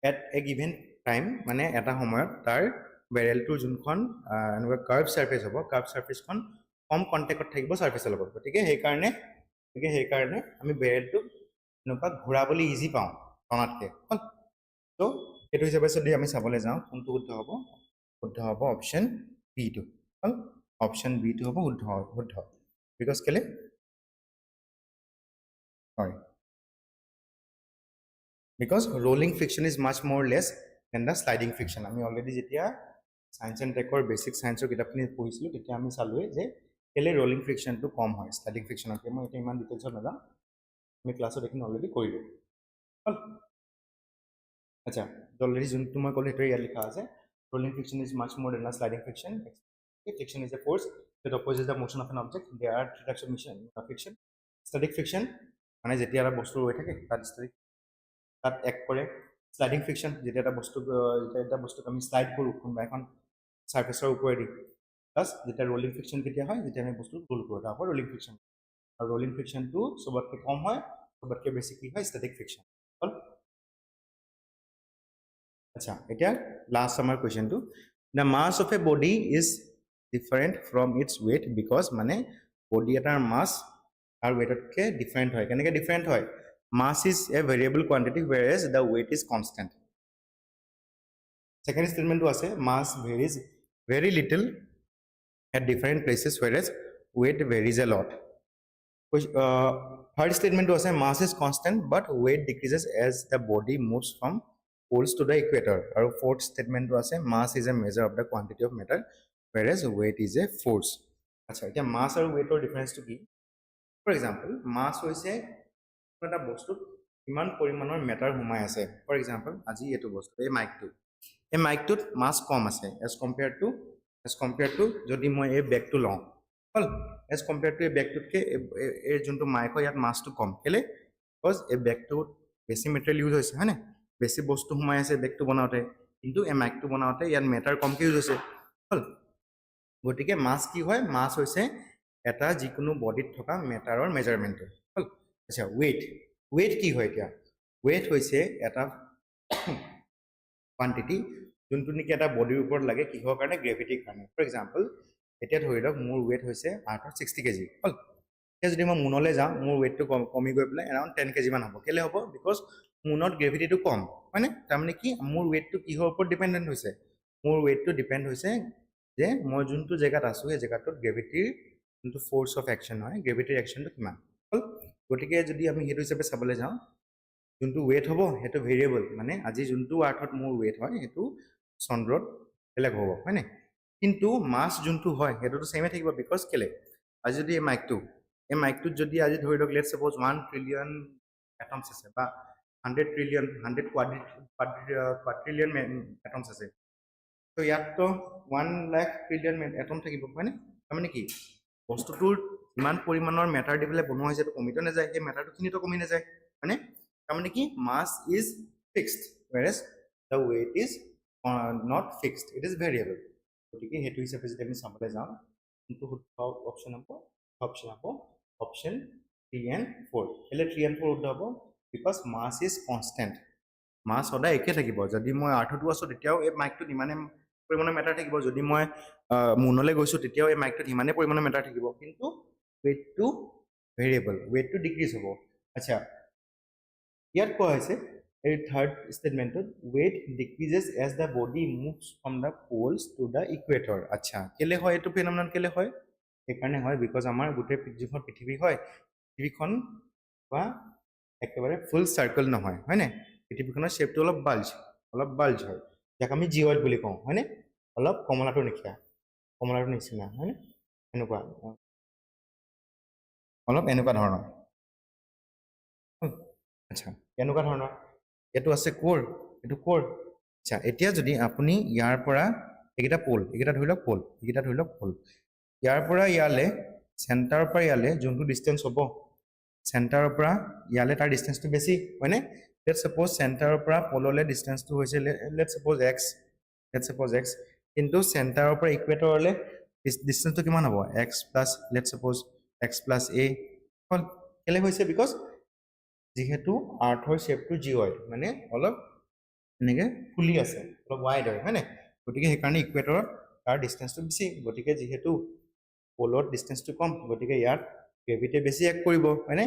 at a given time মানে এটা সময়ত তাৰ বেৰেলটোৰ যোনখন এনেকুৱা কাৰ্ভ ছাৰ্ফেচ হ'ব কাৰ্ভ ছাৰ্ফেচখন কম কণ্টেক্টত থাকিব ছাৰ্ফেচৰ লগত গতিকে সেইকাৰণে আমি বেৰেলটোক এনেকুৱা ঘূৰাবলৈ ইজি পাওঁ টনাতকৈ ত' সেইটো হিচাপে যদি আমি চাবলৈ যাওঁ কোনটো শুদ্ধ হ'ব অপশ্যন বিটো হ'ল অপশ্যন বিটো হ'ব শুদ্ধ বিকজ কেলে হয় because rolling friction is much more less than the sliding friction আমি অলৰেডি যেতিয়া ছায়েন্স এণ্ড টেকৰ বেছিক ছায়েন্সৰ কিতাপখিনি পঢ়িছিলোঁ তেতিয়া আমি চালোঁৱে যে কেলৈ ৰোলিং ফ্ৰিকশ্যনটো কম হয় শ্লাইডিং ফ্ৰিকশ্যনতকৈ মই এতিয়া ইমান ডিটেইলছত নাযাওঁ আমি ক্লাছত এইখিনি অলৰেডি কৰিলোঁ হ'ল আচ্ছা অলৰেডি যোনটো মই ক'লোঁ সেইটোৱে ইয়াত লিখা আছে rolling friction is much more than the sliding friction friction is a force that opposes the motion of an object there are three types of friction static friction মানে যেতিয়া এটা বস্তু ৰৈ থাকে তাত এক্ট কৰে স্লাইডিং ফ্ৰিকশ্যন যেতিয়া এটা বস্তুক আমি শ্লাইড কৰোঁ কোনোবা এখন ছাৰ্ফেচৰ ওপৰেদি প্লাছ যেতিয়া ৰোলিং ফ্ৰিকশ্যন কেতিয়া হয় যেতিয়া আমি বস্তু ৰোল কৰোঁ তাৰ পৰা ৰোলিং ফ্ৰিকশ্যন আৰু ৰোলিং ফ্ৰিকশ্যনটো চবতকৈ কম হয় চবতকৈ বেছি কি হয় ষ্টেটিক ফ্ৰিকশ্যন হ'ল আচ্ছা এতিয়া লাষ্ট আমাৰ কুৱেশ্যনটো the mass of a body is different from its weight because মানে বডি এটাৰ মাছ আৰু ৱেইটতকৈ ডিফাৰেণ্ট হয় কেনেকৈ ডিফাৰেণ্ট হয় mass is a variable quantity whereas the weight is constant second statement was a mass varies very little at different places whereas weight varies a lot third statement was a mass is constant but weight decreases as the body moves from poles to the equator or fourth statement was a mass is a measure of the quantity of matter whereas weight is a force acha eta mass and weight or difference to be for example mass hoise এটা বস্তুত ইমান পৰিমাণৰ matter সোমাই আছে for example আজি এইটো বস্তু এই মাইকটোত মাছ কম আছে এজ কম্পেয়াৰ টু যদি মই এই বেগটো লওঁ হ'ল এজ কম্পেয়াৰ টু এই বেগটোতকৈ এই যোনটো মাইকৰ ইয়াত মাছটো কম কেলৈ বিকজ এই বেগটোত বেছি মেটেৰিয়েল ইউজ হৈছে হয়নে বেছি বস্তু সোমাই আছে বেগটো বনাওঁতে কিন্তু এই মাইকটো বনাওঁতে ইয়াত মেটাৰ কমকৈ ইউজ হৈছে হ'ল গতিকে মাছ কি হয় মাছ হৈছে এটা যিকোনো বডিত থকা মেটাৰৰ মেজাৰমেণ্টটো হ'ল আচ্ছা ৱেইট কি হয় এতিয়া ৱেইট হৈছে এটা কোৱান্টিটি যোনটো নেকি এটা বডিৰ ওপৰত লাগে কিহৰ কাৰণে গ্ৰেভিটিৰ কাৰণে ফৰ এক্সাম্পল এতিয়া ধৰি লওক মোৰ ৱেইট হৈছে আৰ্থত 60 কেজি হ'ল এতিয়া যদি মই মুনলৈ যাওঁ মোৰ ৱেইটটো কমি গৈ পেলাই এৰাউণ্ড 10 কেজিমান হ'ব কেলৈ হ'ব বিকজ মুনত গ্ৰেভিটিটো কম হয়নে তাৰমানে কি মোৰ ৱেইটটো কিহৰ ওপৰত ডিপেণ্ডেণ্ট হৈছে মোৰ ৱেইটটো ডিপেণ্ড হৈছে যে মই যোনটো জেগাত আছোঁ সেই জেগাটোত গ্ৰেভিটিৰ যোনটো ফ'ৰ্চ অফ একশ্যন হয় গ্ৰেভিটিৰ একশ্যনটো কিমান হ'ল গতিকে যদি আমি সেইটো হিচাপে চাবলৈ যাওঁ যোনটো ৱেইট হ'ব সেইটো ভেৰিয়েবল মানে আজি যোনটো আৰ্থত মোৰ ৱেইট হয় সেইটো চন্দ্ৰত বেলেগ হ'ব হয়নে কিন্তু মাছ যোনটো হয় সেইটোতো ছেমে থাকিব বিকজ কেলে আজি যদি এই মাইকটোত যদি আজি ধৰি লওক লেটছ ছাপ'জ 1 ট্ৰিলিয়ন এটমছ আছে বা 100 ট্ৰিলিয়ন 100 কোৱাড্ৰিলিয়ন এটমছ আছে তো ইয়াততো 1 লাখ ট্ৰিলিয়ন এটম থাকিব হয়নে তাৰমানে কি বস্তুটোৰ ইমান পৰিমাণৰ মেটাৰ দি পেলাই বনোৱা হৈছে কমিতো নাযায় সেই মেটাৰটোখিনিতো কমি নাযায় হয়নে তাৰমানে কি mass is fixed whereas the weight is not fixed it is variable গতিকে সেইটো হিচাপে যদি আমি চাবলৈ যাওঁ কিন্তু অপশ্যন হ'ব অপশ্যন 3 and 4 কেলৈ 3 and 4 শুদ্ধ হ'ব বিকজ মাছ ইজ কনষ্টেণ্ট মাছ সদায় একে থাকিব যদি মই আৰ্থতো আছোঁ তেতিয়াও এই মাইকটোত ইমানে পৰিমাণৰ মেটাৰ থাকিব যদি মই মুনলৈ গৈছোঁ তেতিয়াও এই মাইকটোত ইমানে পৰিমাণৰ মেটাৰ থাকিব কিন্তু ৱেইটটো ভেৰিয়েবল ৱেইটটো ডিক্ৰিজ হ'ব আচ্ছা ইয়াত কোৱা হৈছে এই থাৰ্ড ষ্টেটমেণ্টত weight decreases as the body moves from the poles to the equator আচ্ছা কেলে হয় এইটো ফেনমেনন কেলে হয় সেইকাৰণে হয় বিকজ আমাৰ গোটেই যিখন পৃথিৱী হয় পৃথিৱীখন বা একেবাৰে ফুল চাৰ্কল নহয় হয়নে পৃথিৱীখনৰ শ্বেপটো অলপ বাল্জ হয় যাক আমি জিঅইড বুলি কওঁ হয়নে অলপ কমলাটোৰ নিচিনা হয়নে এনেকুৱা অলপ এনেকুৱা ধৰণৰ আচ্ছা এনেকুৱা ধৰণৰ এইটো আছে কোৰ এইটো কোৰ আচ্ছা এতিয়া যদি আপুনি ইয়াৰ পৰা এইকেইটা পোল এইকেইটা ধৰি লওক পোল ইয়াৰ পৰা ইয়ালে চেণ্টাৰৰ পৰা ইয়ালে যোনটো ডিষ্টেঞ্চ হ'ব চেণ্টাৰৰ পৰা ইয়ালে তাৰ ডিষ্টেঞ্চটো বেছি হয়নে লেট ছাপ'জ চেণ্টাৰৰ পৰা পললে ডিষ্টেঞ্চটো হৈছে লেট ছাপ'জ এক্স কিন্তু চেণ্টাৰৰ পৰা ইকুৱেটৰলৈ ডিষ্টেঞ্চটো কিমান হ'ব x plus let suppose x plus a হ'ল কেলে হৈছে বিকজ যিহেতু আৰ্থৰ শ্বেপটো জিঅইড মানে অলপ এনেকৈ ফুলি আছে অলপ ৱাইড হয় হয়নে গতিকে সেইকাৰণে ইকুৱেটৰত তাৰ ডিষ্টেঞ্চটো বেছি গতিকে যিহেতু পলত ডিষ্টেঞ্চটো কম গতিকে ইয়াত গ্ৰেভিটিয়ে বেছি এক্ট কৰিব হয়নে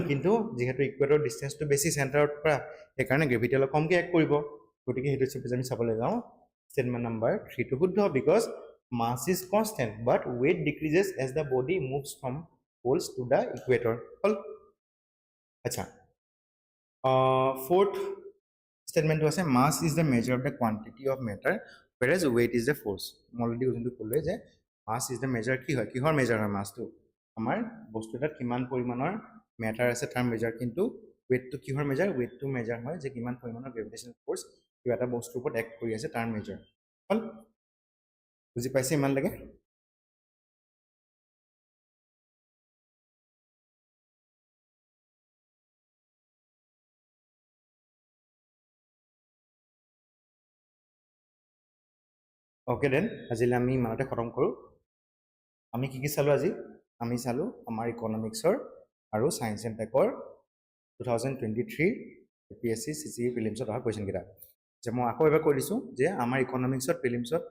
কিন্তু যিহেতু ইকুৱেটৰ ডিষ্টেঞ্চটো বেছি চেণ্টাৰৰ পৰা সেইকাৰণে গ্ৰেভিটি অলপ কমকৈ এক্ট কৰিব গতিকে সেইটো হিচাপে আমি চাবলৈ যাওঁ ষ্টেটমেণ্ট নাম্বাৰ 3 টো শুদ্ধ because mass is constant but weight decreases as the body moves from poles to the equator হ'ল আচ্ছা fourth statement was mass is the measure of the quantity of matter whereas weight is the force already যোনটো ক'লে যে mass is the measure কি হয় কিহৰ measure হয় মাছটো আমাৰ বস্তুটাত কিমান পৰিমাণৰ মেটাৰ আছে তাৰ মেজাৰ কিন্তু weight টো কিহৰ মেজাৰ weight টো মেজাৰ হয় যে কিমান পৰিমাণৰ গ্ৰেভিটেশনাল ফোৰ্স কিবা এটা বস্তুৰ ওপৰত এক্ট কৰি আছে তাৰ মেজাৰ হল বুজি পাইছে ইমান লাগে ओके देन আজিলে আমি মানতে খতম কৰো আমি কি চালো আজি আমি চালো আমাৰ ইকোনমিক্সৰ আৰু সায়েন্স এন্ড টেকৰ 2023 APSC CCE প্ৰিলিমছত অহা কোৱেশ্চন কিটা যে মই আকৌ এবাৰ কৈ দিছো যে আমাৰ ইকোনমিক্সত প্ৰিলিমছত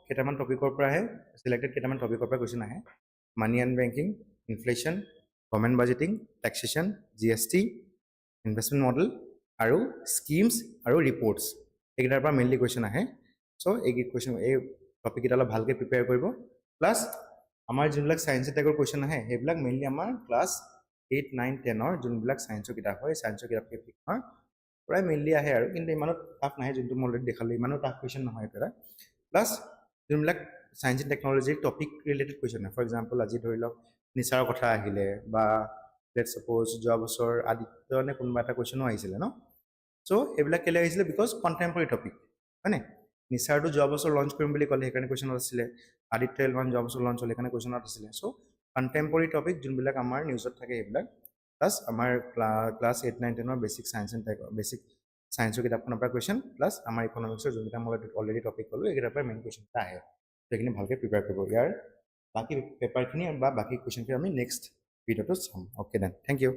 কেটামান টপিকৰ পৰা আহে সিলেক্টেড কেটামান টপিকৰ পৰা কোৱেশ্চন আহে money and banking inflation government budgeting taxation GST investment model আৰু স্কিমছ আৰু ৰিপৰ্টছ এইকেইটাৰ পৰা মেইনলি কোৱেশ্চন আহে সো এই কোৱেশ্চন এই টপিক এটা অলপ ভালকৈ প্ৰিপেয়াৰ কৰিব প্লাস আমাৰ যোনবিলাক সায়েন্স টেকৰ কোৱেশ্চন আহে সেইবিলাক মেইনলি আমাৰ ক্লাছ 8 9 10 ৰ যোনবিলাক সায়েন্সৰ কিতাপ হয় সায়েন্সৰ কিতাপ কেইখন প্ৰায় মেইনলি আহে আৰু কিন্তু ইমানো টাফ নাহে যোনটো মই অলৰেডি দেখালো ইমানো টাফ কোৱেশ্চন নহয় এটা প্লাস যোনবিলাক সায়েন্স এণ্ড টেকনলজিৰ topic related question for example আজি ধৰি লওক নিসাৰৰ কথা আহিলে বা লেট সাপোজ যোৱা বছৰ আদিত্যনে কোনোবা এটা কোৱেশ্চনো আহিছিলে ন সো এইবিলাক কেলে আহিছিলে বিকজ কন্টেম্পৰাৰী টপিক হয়নে নিসাৰটো যোৱা বছৰ লঞ্চ কৰিম বুলি ক'লে সেইকাৰণে কোৱেশ্চনত আছিলে আদিত্য এলৱান যোৱা বছৰ লঞ্চ হ'লে সেইকাৰণে কোৱেশ্চনত আছিলে সো কন্টেম্পৰাৰী টপিক যোনবিলাক আমাৰ নিউজত থাকে সেইবিলাক প্লাছ আমাৰ ক্লাছ 8 9 10 ৰ basic science and tech basic সায়েন্সৰ কিতাপখনৰ পৰা কোৱেশ্চন প্লাছ আমাৰ ইকোনমিক্সৰ যোনটা মই অলৰেডি টপিক ক'লো এইকেইটাৰ পৰা মেইন কোৱেশ্চন এটা আহে সেইখিনি ভালকৈ প্ৰিপেয়াৰ কৰিব ইয়াৰ বাকি পেপাৰখিনি বা বাকি কোৱেশ্চনখিনি আমি নেক্সট ভিডিঅ'টো চাম ওকে দেন থ্যাংক ইউ